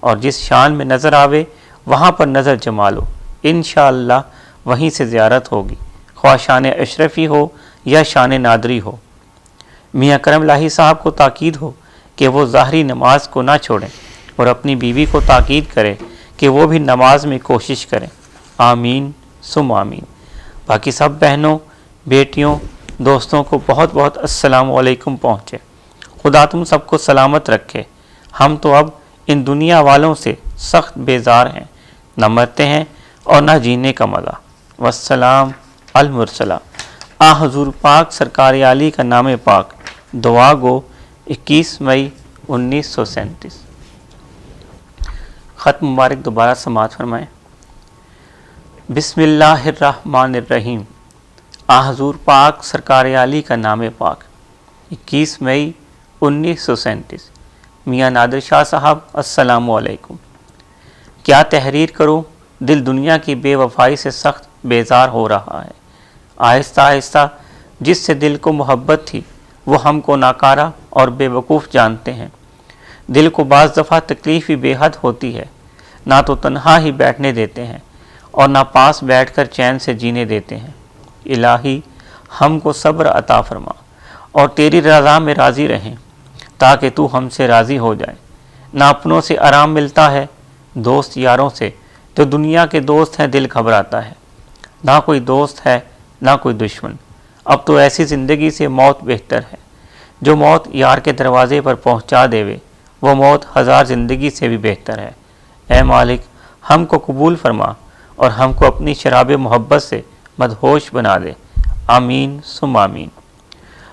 اور جس شان میں نظر آوے وہاں پر نظر جما لو، انشاءاللہ وہیں سے زیارت ہوگی، خواہ شان اشرفی ہو یا شان نادری ہو۔ میاں کرم لاہی صاحب کو تاکید ہو کہ وہ ظاہری نماز کو نہ چھوڑیں، اور اپنی بیوی کو تاکید کرے کہ وہ بھی نماز میں کوشش کریں، آمین ثم آمین۔ باقی سب بہنوں بیٹیوں دوستوں کو بہت بہت السلام علیکم پہنچے۔ خدا تم سب کو سلامت رکھے۔ ہم تو اب ان دنیا والوں سے سخت بیزار ہیں، نہ مرتے ہیں اور نہ جینے کا مزہ۔ والسلام المرسلہ۔ آ حضور پاک سرکار عالی کا نام پاک، دعا گو 21 مئی 1937۔ خط مبارک دوبارہ سماعت فرمائیں۔ بسم اللہ الرحمن الرحیم۔ آ حضور پاک سرکار عالی کا نام پاک، 21 مئی 1937۔ میاں نادر شاہ صاحب السلام علیکم۔ کیا تحریر کروں، دل دنیا کی بے وفائی سے سخت بیزار ہو رہا ہے۔ آہستہ آہستہ جس سے دل کو محبت تھی وہ ہم کو ناکارہ اور بے وقوف جانتے ہیں۔ دل کو بعض دفعہ تکلیف ہی بے حد ہوتی ہے، نہ تو تنہا ہی بیٹھنے دیتے ہیں اور نہ پاس بیٹھ کر چین سے جینے دیتے ہیں۔ الہی ہم کو صبر عطا فرما اور تیری رضا میں راضی رہیں تاکہ تو ہم سے راضی ہو جائے۔ نہ اپنوں سے آرام ملتا ہے، دوست یاروں سے تو دنیا کے دوست ہیں دل گھبراتا ہے۔ نہ کوئی دوست ہے نہ کوئی دشمن، اب تو ایسی زندگی سے موت بہتر ہے۔ جو موت یار کے دروازے پر پہنچا دیوے وہ موت ہزار زندگی سے بھی بہتر ہے۔ اے مالک ہم کو قبول فرما اور ہم کو اپنی شراب محبت سے مدہوش بنا دے۔ آمین ثم آمین۔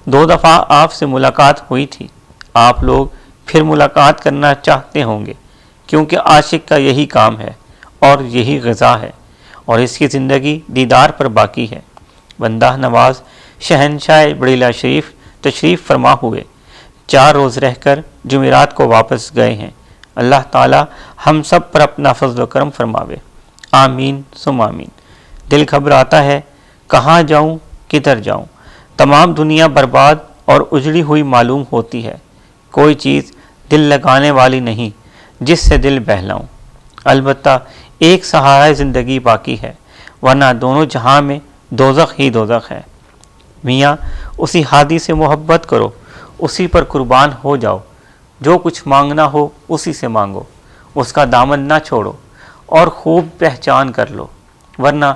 2 دفعہ آپ سے ملاقات ہوئی تھی، آپ لوگ پھر ملاقات کرنا چاہتے ہوں گے، کیونکہ عاشق کا یہی کام ہے اور یہی غذا ہے، اور اس کی زندگی دیدار پر باقی ہے۔ بندہ نواز شہنشاہ بڑیلہ شریف تشریف فرما ہوئے، 4 روز رہ کر جمعرات کو واپس گئے ہیں۔ اللہ تعالی ہم سب پر اپنا فضل و کرم فرماوے۔ آمین ثم آمین۔ دل گھبراتا ہے، کہاں جاؤں کدھر جاؤں، تمام دنیا برباد اور اجڑی ہوئی معلوم ہوتی ہے، کوئی چیز دل لگانے والی نہیں جس سے دل بہلاؤں۔ البتہ ایک سہارا زندگی باقی ہے، ورنہ دونوں جہاں میں دوزخ ہی دوزخ ہے۔ میاں اسی ہادی سے محبت کرو، اسی پر قربان ہو جاؤ، جو کچھ مانگنا ہو اسی سے مانگو، اس کا دامن نہ چھوڑو اور خوب پہچان کر لو، ورنہ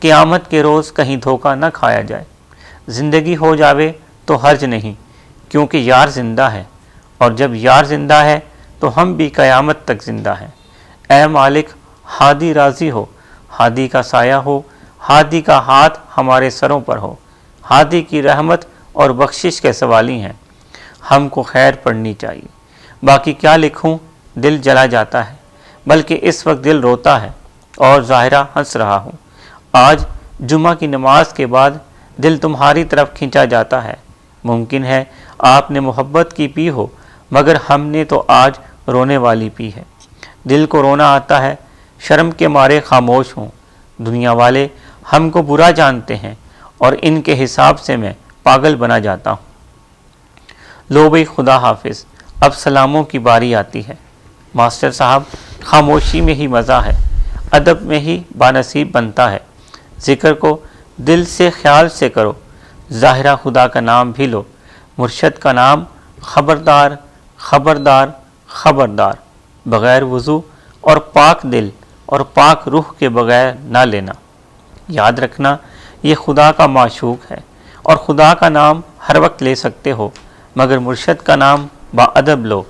قیامت کے روز کہیں دھوکہ نہ کھایا جائے۔ زندگی ہو جاوے تو حرج نہیں، کیونکہ یار زندہ ہے، اور جب یار زندہ ہے تو ہم بھی قیامت تک زندہ ہیں۔ اے مالک ہادی راضی ہو، ہادی کا سایہ ہو، ہادی کا ہاتھ ہمارے سروں پر ہو، ہادی کی رحمت اور بخشش کے سوالی ہیں، ہم کو خیر پڑھنی چاہیے۔ باقی کیا لکھوں، دل جلا جاتا ہے، بلکہ اس وقت دل روتا ہے اور ظاہرہ ہنس رہا ہوں۔ آج جمعہ کی نماز کے بعد دل تمہاری طرف کھینچا جاتا ہے۔ ممکن ہے آپ نے محبت کی پی ہو، مگر ہم نے تو آج رونے والی پی ہے۔ دل کو رونا آتا ہے، شرم کے مارے خاموش ہوں۔ دنیا والے ہم کو برا جانتے ہیں اور ان کے حساب سے میں پاگل بنا جاتا ہوں۔ لو بھئی خدا حافظ، اب سلاموں کی باری آتی ہے۔ ماسٹر صاحب خاموشی میں ہی مزہ ہے، ادب میں ہی بانصیب بنتا ہے۔ ذکر کو دل سے خیال سے کرو، ظاہرہ خدا کا نام بھی لو، مرشد کا نام خبردار خبردار خبردار، بغیر وضو اور پاک دل اور پاک روح کے بغیر نہ لینا۔ یاد رکھنا یہ خدا کا معشوق ہے، اور خدا کا نام ہر وقت لے سکتے ہو، مگر مرشد کا نام با ادب لو۔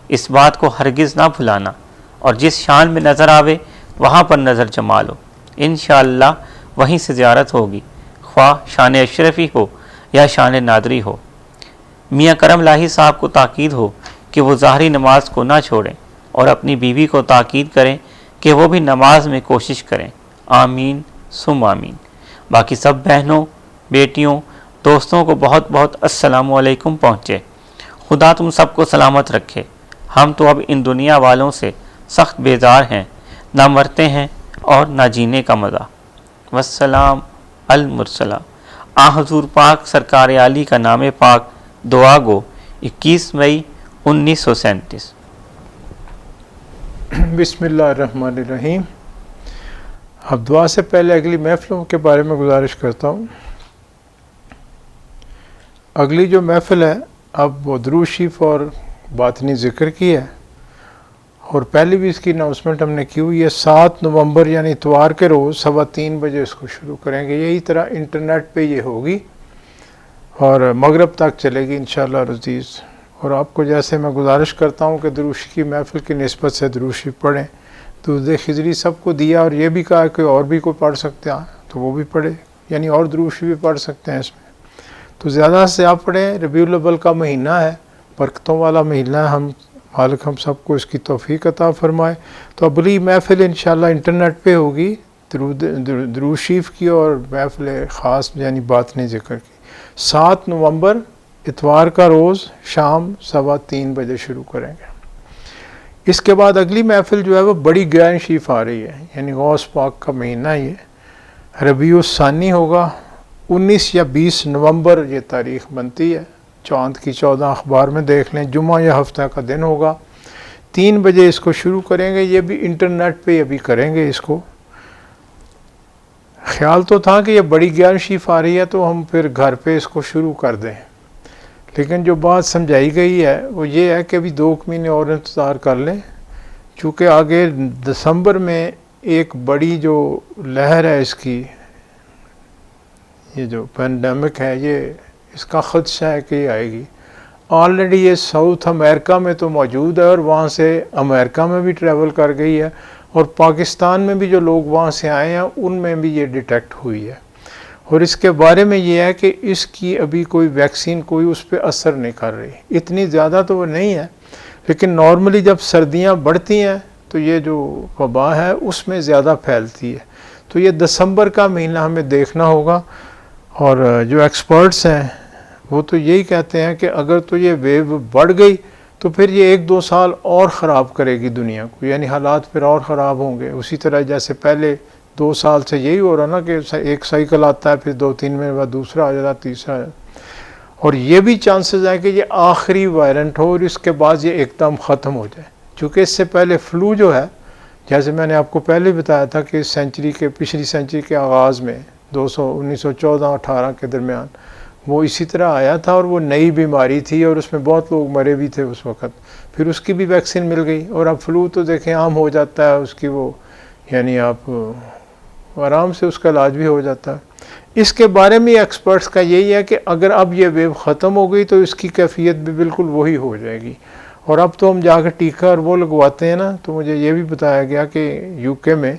اس بات کو ہرگز نہ بھلانا، اور جس شان میں نظر آوے وہاں پر نظر جما لو، انشاءاللہ وہیں سے زیارت ہوگی، خواہ شان اشرفی ہو یا شان نادری ہو۔ میاں کرم لاہی صاحب کو تاکید ہو کہ وہ ظاہری نماز کو نہ چھوڑیں، اور اپنی بیوی کو تاکید کریں کہ وہ بھی نماز میں کوشش کریں۔ آمین ثم آمین۔ باقی سب بہنوں، بیٹیوں، دوستوں کو بہت بہت السلام علیکم پہنچے۔ خدا تم سب کو سلامت رکھے۔ ہم تو اب ان دنیا والوں سے سخت بیزار ہیں، نہ مرتے ہیں اور نہ جینے کا مزہ۔ والسلام المرسلہ۔ آ حضور پاک سرکار عالی کا نام پاک، دعا گو 21 مئی 1937۔ بسم اللہ الرحمن الرحیم۔ اب دعا سے پہلے اگلی محفلوں کے بارے میں گزارش کرتا ہوں۔ اگلی جو محفل ہے اب وہ درود شریف اور باطنی ذکر کی ہے، اور پہلے بھی اس کی اناؤنسمنٹ ہم نے کی ہوئی ہے. 7 نومبر یعنی اتوار کے روز 3:15 بجے اس کو شروع کریں گے. یہی طرح انٹرنیٹ پہ یہ ہوگی اور مغرب تک چلے گی انشاءاللہ عزیز. اور آپ کو جیسے میں گزارش کرتا ہوں کہ درود شریف کی محفل کی نسبت سے درود شریف پڑھیں. درود خضری سب کو دیا اور یہ بھی کہا کہ اور بھی کوئی پڑھ سکتے ہیں تو وہ بھی پڑھے, یعنی اور درود شریف بھی پڑھ سکتے ہیں اس میں. تو زیادہ سے آپ پڑھیں. ربیع الاول کا مہینہ ہے, برکتوں والا مہینہ ہے. مالک ہم سب کو اس کی توفیق عطا فرمائے. تو اگلی محفل انشاءاللہ انٹرنیٹ پہ ہوگی درود شریف کی اور محفل خاص یعنی باطنی ذکر کی. 7 نومبر اتوار کا روز شام 3:15 بجے شروع کریں گے. اس کے بعد اگلی محفل جو ہے وہ بڑی گرین شریف آ رہی ہے, یعنی غوث پاک کا مہینہ. یہ ربیع الثانی ہوگا. 19 یا 20 نومبر یہ تاریخ بنتی ہے. چاند کی 14 اخبار میں دیکھ لیں. جمعہ یا ہفتہ کا دن ہوگا. 3 بجے اس کو شروع کریں گے. یہ بھی انٹرنیٹ پہ ابھی کریں گے اس کو. خیال تو تھا کہ یہ بڑی گیان شریف آ رہی ہے تو ہم پھر گھر پہ اس کو شروع کر دیں, لیکن جو بات سمجھائی گئی ہے وہ یہ ہے کہ ابھی 2 مہینے اور انتظار کر لیں, چونکہ آگے دسمبر میں ایک بڑی جو لہر ہے اس کی, یہ جو پینڈیمک ہے, یہ اس کا خدشہ ہے کہ یہ آئے گی. آلریڈی یہ ساؤتھ امریکہ میں تو موجود ہے اور وہاں سے امریکہ میں بھی ٹریول کر گئی ہے, اور پاکستان میں بھی جو لوگ وہاں سے آئے ہیں ان میں بھی یہ ڈیٹیکٹ ہوئی ہے. اور اس کے بارے میں یہ ہے کہ اس کی ابھی کوئی ویکسین کوئی اس پہ اثر نہیں کر رہی. اتنی زیادہ تو وہ نہیں ہے, لیکن نارملی جب سردیاں بڑھتی ہیں تو یہ جو وبا ہے اس میں زیادہ پھیلتی ہے. تو یہ دسمبر کا مہینہ ہمیں دیکھنا ہوگا. اور جو ایکسپرٹس ہیں وہ تو یہی کہتے ہیں کہ اگر تو یہ ویو بڑھ گئی تو پھر یہ 1-2 سال اور خراب کرے گی دنیا کو, یعنی حالات پھر اور خراب ہوں گے. اسی طرح جیسے پہلے 2 سال سے یہی ہو رہا نا کہ ایک سائیکل آتا ہے, پھر 2-3 مہینے بعد دوسرا آ جاتا, تیسرا آ جاتا. اور یہ بھی چانسز ہیں کہ یہ آخری وائرنٹ ہو اور اس کے بعد یہ ایک دم ختم ہو جائے. چونکہ اس سے پہلے فلو جو ہے, جیسے میں نے آپ کو پہلے بتایا تھا کہ پچھلی سینچری کے آغاز میں 1914-18 کے درمیان وہ اسی طرح آیا تھا, اور وہ نئی بیماری تھی اور اس میں بہت لوگ مرے بھی تھے اس وقت. پھر اس کی بھی ویکسین مل گئی, اور اب فلو تو دیکھیں عام ہو جاتا ہے اس کی, وہ یعنی آپ آرام سے اس کا علاج بھی ہو جاتا ہے. اس کے بارے میں ایکسپرٹس کا یہی ہے کہ اگر اب یہ ویو ختم ہو گئی تو اس کی کیفیت بھی بالکل وہی ہو جائے گی. اور اب تو ہم جا کے ٹیکہ اور وہ لگواتے ہیں نا, تو مجھے یہ بھی بتایا گیا کہ UK میں,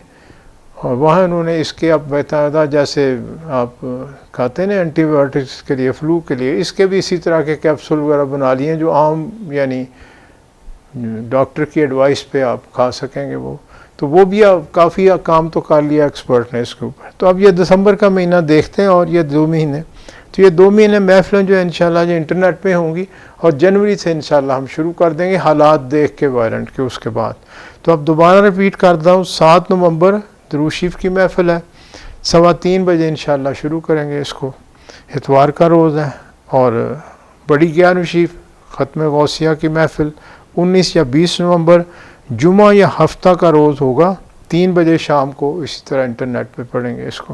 اور وہاں انہوں نے اس کے اب باقاعدہ جیسے آپ کھاتے ہیں اینٹی بایوٹکس کے لیے فلو کے لیے, اس کے بھی اسی طرح کے کیپسول وغیرہ بنا لیے ہیں جو عام یعنی ڈاکٹر کی ایڈوائس پہ آپ کھا سکیں گے. تو وہ بھی کافی کام تو کر لیا ایکسپرٹ نے اس کے اوپر. تو اب یہ دسمبر کا مہینہ دیکھتے ہیں, اور یہ 2 مہینے, تو یہ 2 مہینے محفلیں جو ہے انشاءاللہ یہ انٹرنیٹ پہ ہوں گی, اور جنوری سے انشاءاللہ ہم شروع کر دیں گے حالات دیکھ کے وائرنٹ کے. اس کے بعد تو اب دوبارہ ریپیٹ کرتا ہوں, 7 نومبر درود شریف کی محفل ہے, 3:15 بجے انشاءاللہ شروع کریں گے اس کو. اتوار کا روز ہے. اور بڑی گیان شریف ختم غوثیہ کی محفل 19 یا 20 نومبر جمعہ یا ہفتہ کا روز ہوگا, 3 بجے شام کو. اسی طرح انٹرنیٹ پہ پڑھیں گے اس کو.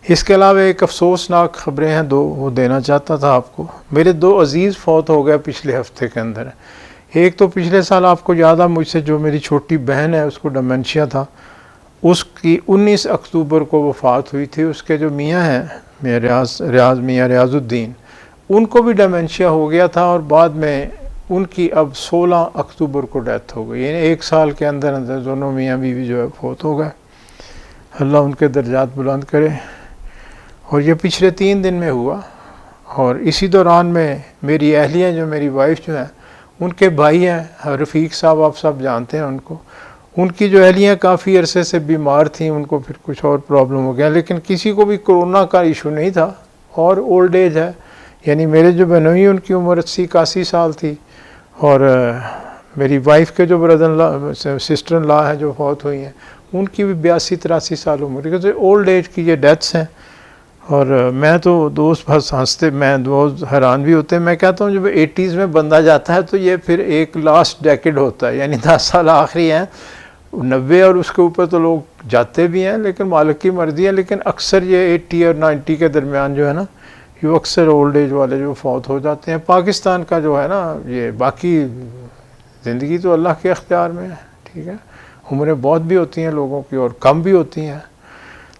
اس کے علاوہ ایک افسوسناک خبریں ہیں 2, وہ دینا چاہتا تھا آپ کو. میرے 2 عزیز فوت ہو گئے پچھلے ہفتے کے اندر. ایک تو پچھلے سال آپ کو یاد ہے مجھ سے جو میری چھوٹی بہن ہے اس کو ڈیمنشیا تھا, اس کی 19 اکتوبر کو وفات ہوئی تھی. اس کے جو میاں ہیں میاں ریاض الدین, ان کو بھی ڈیمنشیا ہو گیا تھا, اور بعد میں ان کی اب 16 اکتوبر کو ڈیتھ ہو گئی. یعنی 1 سال کے اندر دونوں میاں بیوی جو ہے فوت ہو گئے. اللہ ان کے درجات بلند کرے. اور یہ پچھلے 3 دن میں ہوا. اور اسی دوران میں میری اہلیہ جو میری وائف جو ہیں, ان کے بھائی ہیں رفیق صاحب, آپ سب جانتے ہیں ان کو. ان کی جو اہلیاں کافی عرصے سے بیمار تھیں, ان کو پھر کچھ اور پرابلم ہو گیا, لیکن کسی کو بھی کرونا کا ایشو نہیں تھا, اور اولڈ ایج ہے. یعنی میرے جو بہنوئی ان کی عمر 80-81 سال تھی, اور میری وائف کے جو برادر لا سسٹر ان لا ہیں جو فوت ہوئی ہیں, ان کی بھی 82-83 سال عمر. کیونکہ اولڈ ایج کی یہ ڈیتھس ہیں. اور میں تو دوست بس ہنستے, میں دوست حیران بھی ہوتے ہیں. میں کہتا ہوں جب 80s میں بندہ جاتا ہے تو یہ پھر ایک لاسٹ ڈیکیڈ ہوتا ہے, یعنی 10 سال آخری ہیں. 90 اور اس کے اوپر تو لوگ جاتے بھی ہیں, لیکن مالک کی مرضی ہے. لیکن اکثر یہ 80 اور 90 کے درمیان جو ہے نا, یہ اکثر اولڈ ایج والے جو فوت ہو جاتے ہیں. پاکستان کا جو ہے نا, یہ باقی زندگی تو اللہ کے اختیار میں ہے، ٹھیک ہے، عمریں بہت بھی ہوتی ہیں لوگوں کی اور کم بھی ہوتی ہیں،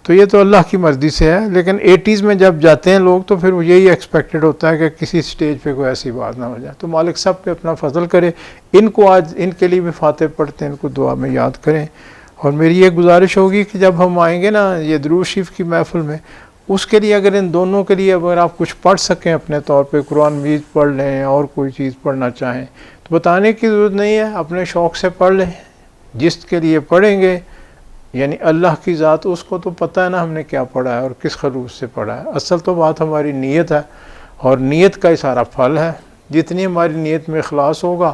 تو یہ تو اللہ کی مرضی سے ہے. لیکن 80s میں جب جاتے ہیں لوگ تو پھر یہی ایکسپیکٹڈ ہوتا ہے کہ کسی سٹیج پہ کوئی ایسی بات نہ ہو جائے. تو مالک سب پہ اپنا فضل کرے. ان کو آج ان کے لیے بھی فاتح پڑھتے ہیں، ان کو دعا میں یاد کریں. اور میری یہ گزارش ہوگی کہ جب ہم آئیں گے نا یہ درود شریف کی محفل میں، اس کے لیے اگر ان دونوں کے لیے اگر آپ کچھ پڑھ سکیں اپنے طور پہ، قرآن مجید پڑھ لیں اور کوئی چیز پڑھنا چاہیں تو بتانے کی ضرورت نہیں ہے، اپنے شوق سے پڑھ لیں. جس کے لیے پڑھیں گے یعنی اللہ کی ذات، اس کو تو پتہ ہے نا ہم نے کیا پڑھا ہے اور کس خلوص سے پڑھا ہے. اصل تو بات ہماری نیت ہے، اور نیت کا ہی سارا پھل ہے. جتنی ہماری نیت میں اخلاص ہوگا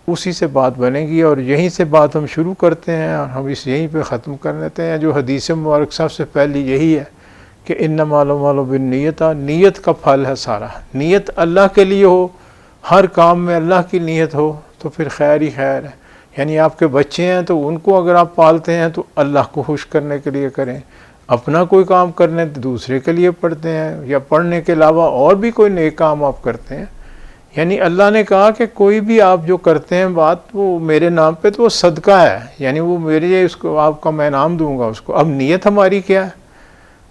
اسی سے بات بنے گی. اور یہیں سے بات ہم شروع کرتے ہیں اور ہم یہیں پہ ختم کر لیتے ہیں. جو حدیث مبارک سب سے پہلی یہی ہے کہ انما الاعمال بالنیت، نیت کا پھل ہے سارا. نیت اللہ کے لیے ہو، ہر کام میں اللہ کی نیت ہو تو پھر خیر ہی خیر ہے. یعنی آپ کے بچے ہیں تو ان کو اگر آپ پالتے ہیں تو اللہ کو خوش کرنے کے لیے کریں. اپنا کوئی کام کرنے تو دوسرے کے لیے پڑھتے ہیں، یا پڑھنے کے علاوہ اور بھی کوئی نیک کام آپ کرتے ہیں. یعنی اللہ نے کہا کہ کوئی بھی آپ جو کرتے ہیں بات وہ میرے نام پہ تو وہ صدقہ ہے، یعنی وہ میرے اس کو آپ کا میں انعام دوں گا اس کو. اب نیت ہماری کیا ہے،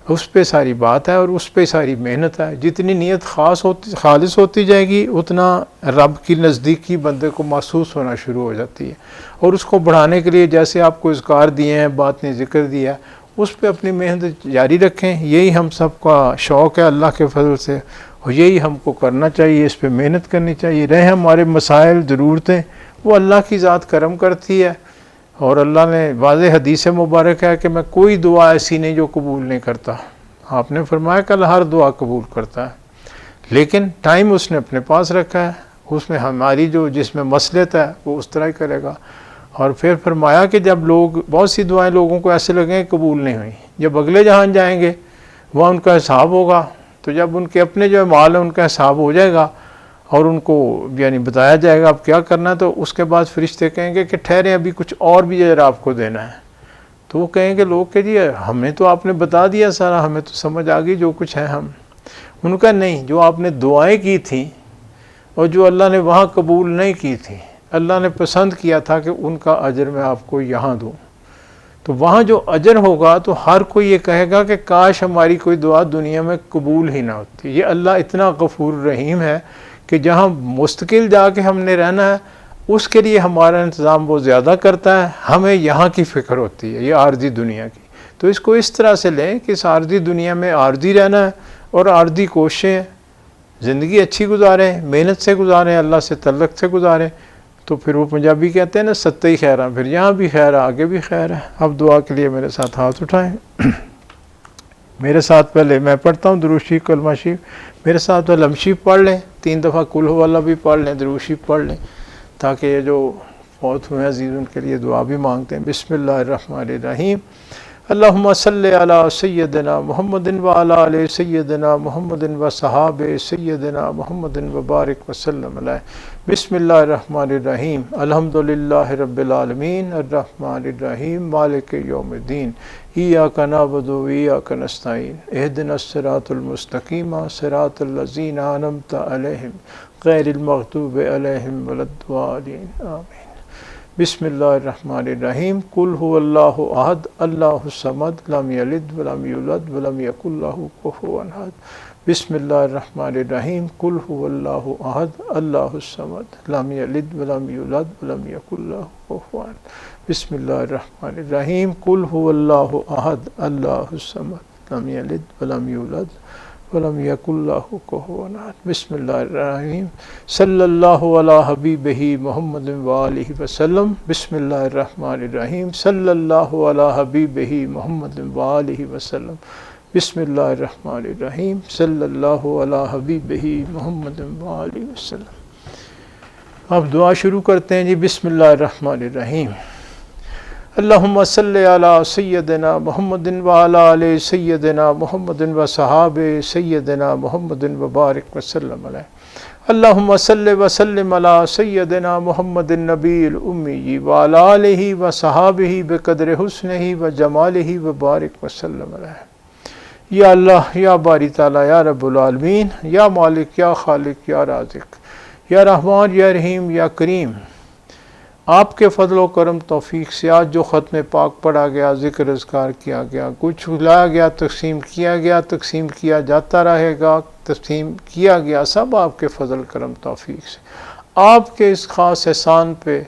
اس پہ ساری بات ہے اور اس پہ ساری محنت ہے. جتنی نیت خالص ہوتی جائے گی اتنا رب کی نزدیکی بندے کو محسوس ہونا شروع ہو جاتی ہے. اور اس کو بڑھانے کے لیے جیسے آپ کو اذکار دیے ہیں، بات نے ذکر دیا، اس پہ اپنی محنت جاری رکھیں. یہی ہم سب کا شوق ہے اللہ کے فضل سے، اور یہی ہم کو کرنا چاہیے، اس پہ محنت کرنی چاہیے. رہے ہمارے مسائل ضرورتیں وہ اللہ کی ذات کرم کرتی ہے. اور اللہ نے واضح حدیث مبارک ہے کہ میں کوئی دعا ایسی نہیں جو قبول نہیں کرتا. آپ نے فرمایا کہ اللہ ہر دعا قبول کرتا ہے، لیکن ٹائم اس نے اپنے پاس رکھا ہے. اس میں ہماری جس میں مصلحت ہے وہ اس طرح ہی کرے گا. اور پھر فرمایا کہ جب بہت سی دعائیں لوگوں کو ایسے لگیں قبول نہیں ہوئیں، جب اگلے جہان جائیں گے وہاں ان کا حساب ہوگا. تو جب ان کے اپنے جو مال ہیں ان کا حساب ہو جائے گا اور ان کو یعنی بتایا جائے گا اب کیا کرنا ہے، تو اس کے بعد فرشتے کہیں گے کہ ٹھہریں ابھی کچھ اور بھی اجر آپ کو دینا ہے. تو وہ کہیں گے لوگ کہ جی ہمیں تو آپ نے بتا دیا سارا، ہمیں تو سمجھ آ گئی جو کچھ ہے. ان کا نہیں، جو آپ نے دعائیں کی تھیں اور جو اللہ نے وہاں قبول نہیں کی تھی، اللہ نے پسند کیا تھا کہ ان کا اجر میں آپ کو یہاں دوں. تو وہاں جو اجر ہوگا تو ہر کوئی یہ کہے گا کہ کاش ہماری کوئی دعا دنیا میں قبول ہی نہ ہوتی. یہ اللہ اتنا غفور رحیم ہے کہ جہاں مستقل جا کے ہم نے رہنا ہے اس کے لیے ہمارا انتظام وہ زیادہ کرتا ہے. ہمیں یہاں کی فکر ہوتی ہے، یہ عارضی دنیا کی. تو اس کو اس طرح سے لیں کہ اس عارضی دنیا میں عارضی رہنا ہے اور عارضی کوششیں، زندگی اچھی گزاریں، محنت سے گزاریں، اللہ سے تعلق سے گزاریں. تو پھر وہ پنجابی کہتے ہیں نا ستّ ہی خیر ہے، پھر یہاں بھی خیر ہے، آگے بھی خیر ہے. اب دعا کے لیے میرے ساتھ ہاتھ اٹھائیں. میرے ساتھ پہلے میں پڑھتا ہوں درود شریف، کلمہ شریف. میرے ساتھ پہلے ہم شریف پڑھ لیں، 3 دفعہ قل ہو اللہ بھی پڑھ لیں، درود شریف پڑھ لیں، تاکہ یہ جو فوت ہوئے عزیز ان کے لیے دعا بھی مانگتے ہیں. بسم اللہ الرحمن الرحیم. اللہم صلی علی سیدنا محمد وعلی آل سیدنا محمد وصحابہ سیدنا محمد وبارک وسلم علیہ. بسم اللہ الرحمن الرحیم. الحمدللہ رب العالمین الرحمن الرحیم مالک یوم الدین. ایاک نعبد و ایاک نستعین. اہدنا الصراط المستقیم صراط الذین انعمت علیہم غیر المغضوب علیہم ولا الضالین. آمین. بسم اللہ الرحمن الرحیم. قل هو اللہ احد اللہ الصمد لم یلد ولم یولد ولم یکن لہ کفوا احد. بسم اللہ الرحمن الرحیم. قل هو اللہ احد اللہ الصمد لم یلد ولم یولد ولم یکن لہ کفوا احد. بسم اللہ الرحمن الرحیم. قل هو اللہ احد اللہ الصمد لم یلد ولم یولد ولم یکن لہ کفوا احد. بسم اللہ الرحیم. صلی اللہ علی حبیبہ محمد وآلہ وسلم. بسم اللہ الرحمن الرحیم. صلی اللہ علی حبیبہ محمد وآلہ وسلم. بسم اللہ الرحمن الرحیم. صلی اللہ علی حبیبہ محمد وآلہ وسلم. اب دعا شروع کرتے ہیں جی. بسم اللہ الرحمن الرحیم. اللہم صلی علی سیدنا محمد وعلی آل سیدنا محمد وصحابہ سیدنا محمد وبارک وسلم علیہ. اللہم صلی وسلم علی سیدنا محمد النبی الامی وعلی آلہ وصحابہ بقدر حسنہ وجمالہ وبارک وسلم علیہ. یا اللہ، یا باری تعالیٰ، یا رب العالمین، یا مالک، یا خالق، یا رازق، یا رحمان، یا رحیم، یا کریم. آپ کے فضل و کرم توفیق سے آج جو ختم پاک پڑھا گیا، ذکر اذکار کیا گیا، کچھ لایا گیا، تقسیم کیا جاتا رہے گا، تقسیم کیا گیا، سب آپ کے فضل کرم توفیق سے، آپ کے اس خاص احسان پہ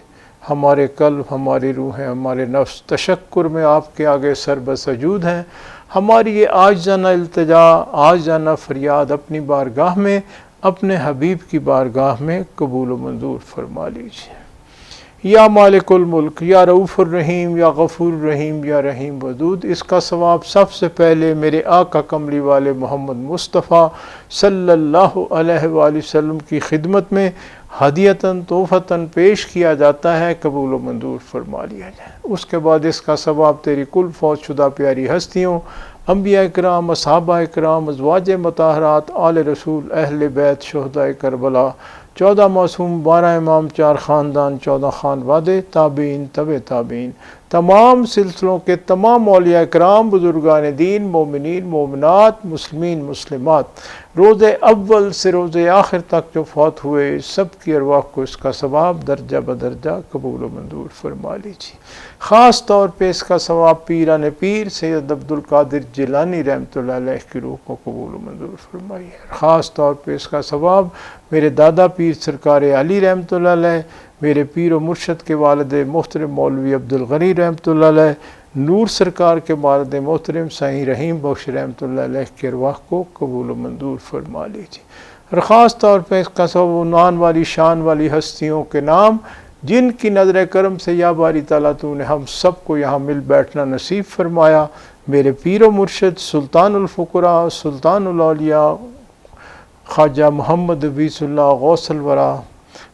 ہمارے قلب، ہماری روحیں، ہمارے نفس تشکر میں آپ کے آگے سر بسجود ہیں۔ ہماری یہ عاجزانہ التجا، عاجزانہ فریاد اپنی بارگاہ میں، اپنے حبیب کی بارگاہ میں قبول و منظور فرما لیجیے۔ یا مالک الملک، یا رؤوف الرحیم، یا غفور الرحیم، یا رحیم ودود، اس کا ثواب سب سے پہلے میرے آقا کملی والے محمد مصطفیٰ صلی اللہ علیہ وآلہ وسلم کی خدمت میں ہدیتاً تحفتاً پیش کیا جاتا ہے، قبول و منظور فرما لیا جائے۔ اس کے بعد اس کا ثواب تیری کل فوت شدہ پیاری ہستیوں، انبیاء کرام، اصحابہ کرام، ازواج مطہرات، آل رسول، اہل بیت، شہداء کربلا، 14 معصوم، 12 امام، 4 خاندان، 14 خانوادے، تابعین، تابعین، تمام سلسلوں کے تمام اولیاء کرام، بزرگان دین، مومنین، مومنات، مسلمین، مسلمات، روز اول سے روز آخر تک جو فوت ہوئے، سب کی ارواح کو اس کا ثواب درجہ بدرجہ قبول و منظور فرما لیجیے۔ خاص طور پہ اس کا ثواب پیران پیر سید عبدالقادر جیلانی رحمۃ اللہ علیہ کی روح کو قبول و منظور فرمائیے۔ خاص طور پہ اس کا ثواب میرے دادا پیر سرکار علی رحمۃ اللہ علیہ، میرے پیر و مرشد کے والد محترم مولوی عبدالغنی رحمۃ اللہ علیہ، نور سرکار کے والد محترم سائیں رحیم بخش رحمۃ اللہ علیہ کے ارواح کو قبول و منظور فرما لیجیے۔ اور خاص طور پہ اس کا ثواب عنوان والی شان والی ہستیوں کے نام جن کی نظر کرم سے یا باری تعالیٰ تو نے ہم سب کو یہاں مل بیٹھنا نصیب فرمایا۔ میرے پیر و مرشد سلطان الفقراء، سلطان الاولیاء، خواجہ محمد عبیس اللہ غوث الورا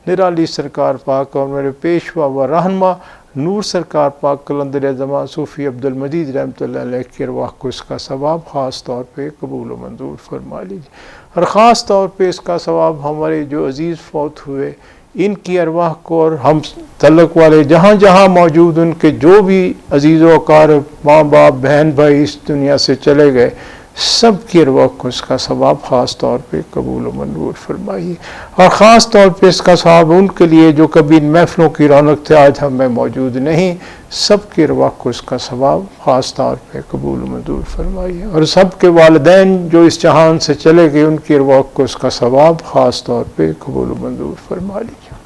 نرالی سرکار پاک، اور میرے پیشوا و رہنما نور سرکار پاک قلندر زمان صوفی عبدالمجید رحمۃ اللہ علیہ کی ارواح کو اس کا ثواب خاص طور پہ قبول و منظور فرما لیجیے۔ اور خاص طور پہ اس کا ثواب ہمارے جو عزیز فوت ہوئے ان کی ارواح کو، اور ہم تعلق والے جہاں جہاں موجود ان کے جو بھی عزیز و اقارب، ماں باپ، بہن بھائی اس دنیا سے چلے گئے، سب کی ارواح کو اس کا ثواب خاص طور پہ قبول و منظور فرمائیے۔ اور خاص طور پہ اس کا ثواب ان کے لیے جو کبھی ان محفلوں کی رونق تھے آج ہم میں موجود نہیں، سب کی ارواح کو اس کا ثواب خاص طور پہ قبول و منظور فرمائیے۔ اور سب کے والدین جو اس جہان سے چلے گئے ان کی ارواح کو اس کا ثواب خاص طور پہ قبول و منظور فرما لیجیے۔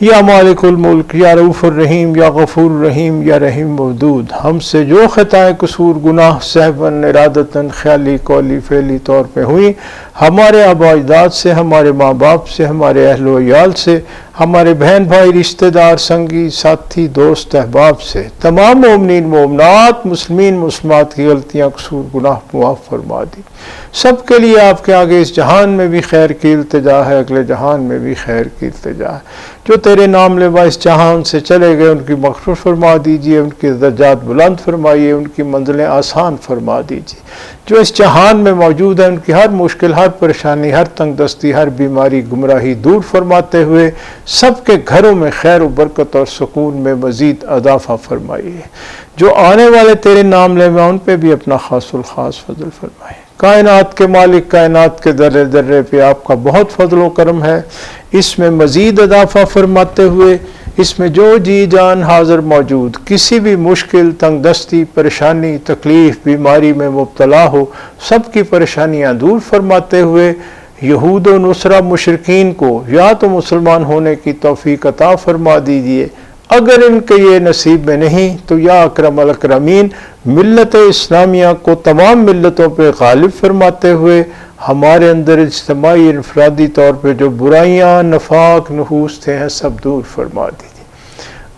یا مالک الملک، یا رؤوف الرحیم، یا غفور الرحیم، یا رحیم ودود، ہم سے جو خطائیں قصور گناہ سہواً ارادتاً خیالی قولی فعلی طور پہ ہوئی، ہمارے آباء اجداد سے، ہمارے ماں باپ سے، ہمارے اہل و عیال سے، ہمارے بہن بھائی، رشتہ دار، سنگی ساتھی، دوست احباب سے، تمام مومنین مومنات، مسلمین مسلمات کی غلطیاں قصور گناہ معاف فرما دی۔ سب کے لیے آپ کے آگے اس جہان میں بھی خیر کی التجا ہے، اگلے جہان میں بھی خیر کی التجا ہے۔ جو تیرے نام لیوا اس جہان سے چلے گئے ان کی مغفرت فرما دیجیے، ان کی درجات بلند فرمائیے، ان کی منزلیں آسان فرما دیجیے۔ جو اس جہان میں موجود ہیں ان کی ہر مشکل، ہر پریشانی، ہر تنگ دستی، ہر بیماری، گمراہی دور فرماتے ہوئے سب کے گھروں میں خیر و برکت اور سکون میں مزید اضافہ فرمائیے۔ جو آنے والے تیرے نام لیوا ان پہ بھی اپنا خاص الخاص فضل فرمائے۔ کائنات کے مالک، کائنات کے ذرے ذرے پہ آپ کا بہت فضل و کرم ہے، اس میں مزید اضافہ فرماتے ہوئے اس میں جو جی جان حاضر موجود کسی بھی مشکل، تنگ دستی، پریشانی، تکلیف، بیماری میں مبتلا ہو، سب کی پریشانیاں دور فرماتے ہوئے یہود و نصرہ مشرکین کو یا تو مسلمان ہونے کی توفیق عطا فرما دیجیے، اگر ان کے یہ نصیب میں نہیں تو یا اکرم الاکرمین ملت اسلامیہ کو تمام ملتوں پہ غالب فرماتے ہوئے ہمارے اندر اجتماعی انفرادی طور پہ جو برائیاں، نفاق، نحوس تھے ہیں سب دور فرما دیجیے۔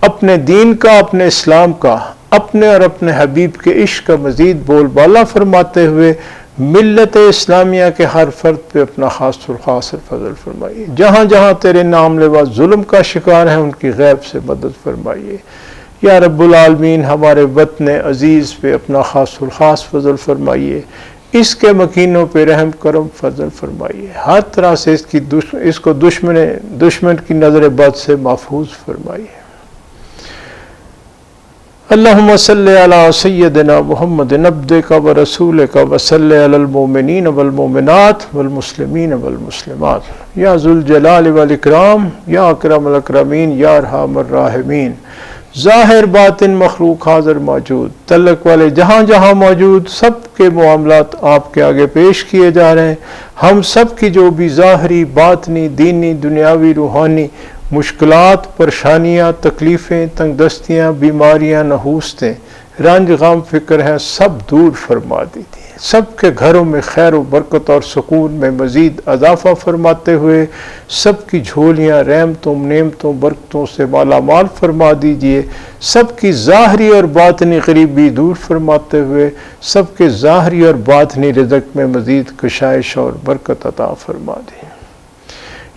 اپنے دین کا، اپنے اسلام کا، اپنے اور اپنے حبیب کے عشق کا مزید بول بالا فرماتے ہوئے ملت اسلامیہ کے ہر فرد پہ اپنا خاص الخاص فضل فرمائیے۔ جہاں جہاں تیرے نام لیوا ظلم کا شکار ہیں ان کی غیب سے مدد فرمائیے۔ یا رب العالمین ہمارے وطن عزیز پہ اپنا خاص الخاص فضل فرمائیے، اس کے مکینوں پہ رحم کرم فضل فرمائیے، ہر طرح سے اس کو دشمن کی نظر بد سے محفوظ فرمائیے۔ اللہم صلی علی سیدنا محمد عبدک و رسولک و صلی علی المؤمنین والمؤمنات والمسلمین والمسلمات یا ذو الجلال والاکرام یا اکرم الاکرمین یا ارحم الراحمین. ظاہر باطن مخلوق حاضر موجود، تعلق والے جہاں جہاں موجود، سب کے معاملات آپ کے آگے پیش کیے جا رہے ہیں. ہم سب کی جو بھی ظاہری باطنی دینی دنیاوی روحانی مشکلات پریشانیاں تکلیفیں تنگ دستیاں بیماریاں نحوستیں رنج غم فکر ہیں سب دور فرما دیتی ہیں. سب کے گھروں میں خیر و برکت اور سکون میں مزید اضافہ فرماتے ہوئے سب کی جھولیاں رحمتوں نعمتوں برکتوں سے مالا مال فرما دیجئے. سب کی ظاہری اور باطنی غریبی دور فرماتے ہوئے سب کے ظاہری اور باطنی رزق میں مزید کشائش اور برکت عطا فرما دیجئے.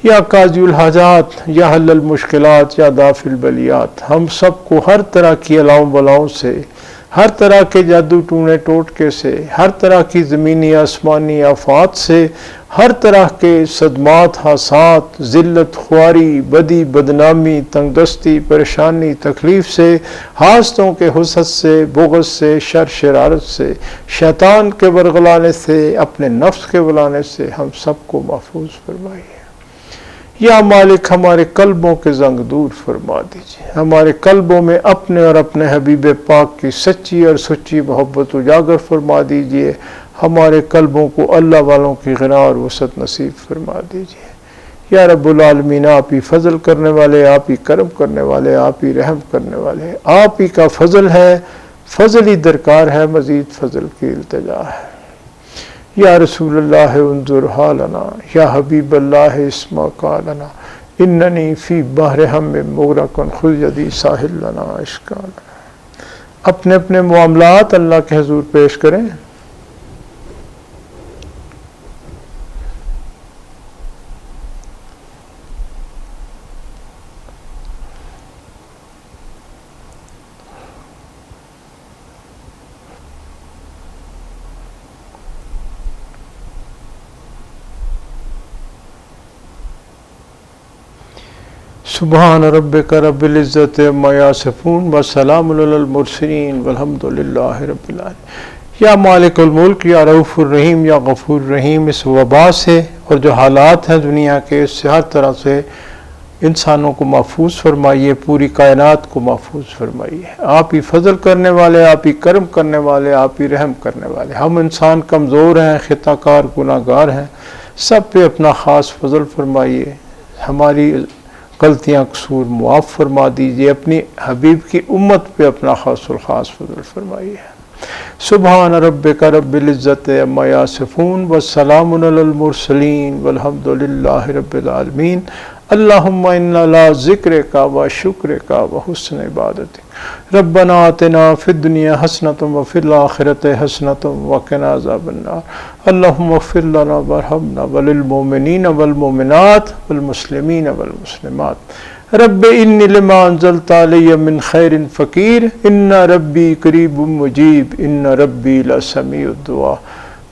یا قاضی الحاجات یا حل المشکلات یا دافع البلیات، ہم سب کو ہر طرح کی الاؤں بلاؤں سے، ہر طرح کے جادو ٹونے ٹوٹکے سے، ہر طرح کی زمینی آسمانی آفات سے، ہر طرح کے صدمات حادثات ذلت خواری بدی بدنامی تنگ دستی پریشانی تکلیف سے، حاسدوں کے حسد سے بغض سے شر شرارت سے شیطان کے ورغلانے سے اپنے نفس کے بلانے سے ہم سب کو محفوظ فرمائیے. یا مالک ہمارے قلبوں کے زنگ دور فرما دیجیے، ہمارے قلبوں میں اپنے اور اپنے حبیب پاک کی سچی اور سچی محبت اجاگر فرما دیجیے. ہمارے قلبوں کو اللہ والوں کی غنا اور وسعت نصیب فرما دیجیے. یا رب العالمین آپ ہی فضل کرنے والے، آپ ہی کرم کرنے والے، آپ ہی رحم کرنے والے، آپ ہی کا فضل ہے، فضل ہی درکار ہے، مزید فضل کی التجا ہے. یا رسول اللہ انظر حالنا، یا حبیب اللہ اسمع قالنا، اننی فی بحر ہم مغرق خذ یدی ساحل لنا اشکالنا. اپنے اپنے معاملات اللہ کے حضور پیش کریں. سبحان ربک رب العزت عما یصفون وسلام علی المرسلین والحمد للہ رب العالمین. یا مالک الملک یا رؤوف الرحیم یا غفور الرحیم، اس وبا سے اور جو حالات ہیں دنیا کے اس سے ہر طرح سے انسانوں کو محفوظ فرمائیے، پوری کائنات کو محفوظ فرمائیے. آپ ہی فضل کرنے والے، آپ ہی کرم کرنے والے، آپ ہی رحم کرنے والے. ہم انسان کمزور ہیں، خطا کار گناہ گار ہیں، سب پہ اپنا خاص فضل فرمائیے. ہماری غلطیاں قصور معاف فرما دیجیے. اپنی حبیب کی امت پہ اپنا خاص الخاص فضل فرمائیے. سبحان ربک رب العزت عما یصفون والسلام علی المرسلین والحمد للہ رب العالمین. اللہم انا لا ذکرک و شکرک و حسن عبادتک. ربنا آتنا فی الدنیا حسنۃ وفی الآخرۃ حسنۃ وقنا عذاب النار. اللہم اغفر لنا وارحمنا وللمؤمنین والمؤمنات والمسلمین والمسلمات. رب انی لما انزلت علی من خیر فقیر ان ربی قریب مجیب ان ربی لسمیع الدعاء.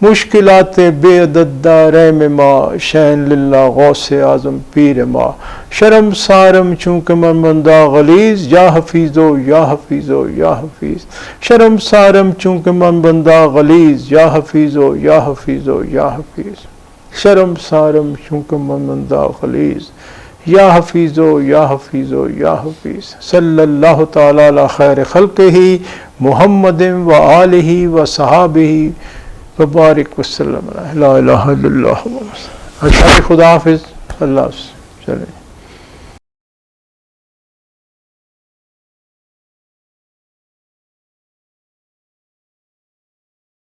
مشکلات بے عدد داریم ما شین للہ غوث اعظم پیر ما. شرم سارم چونکہ من بندہ غلیظ یا حفیظو یا حفیظو یا حفیظ. شرم سارم چونکہ من بندہ غلیظ یا حفیظو یا حفیظو یا حفیظ. شرم سارم چونکہ من بندہ غلیظ یا حفیظو یا حفیظو یا حفیظ. صلی اللہ تعالی علی خیر خلقہ محمد و آلہ و صحابہ وبارک وسلم. لا الہ الا اللہ. اچھا خدا حافظ. اللہ حافظ. چلیں.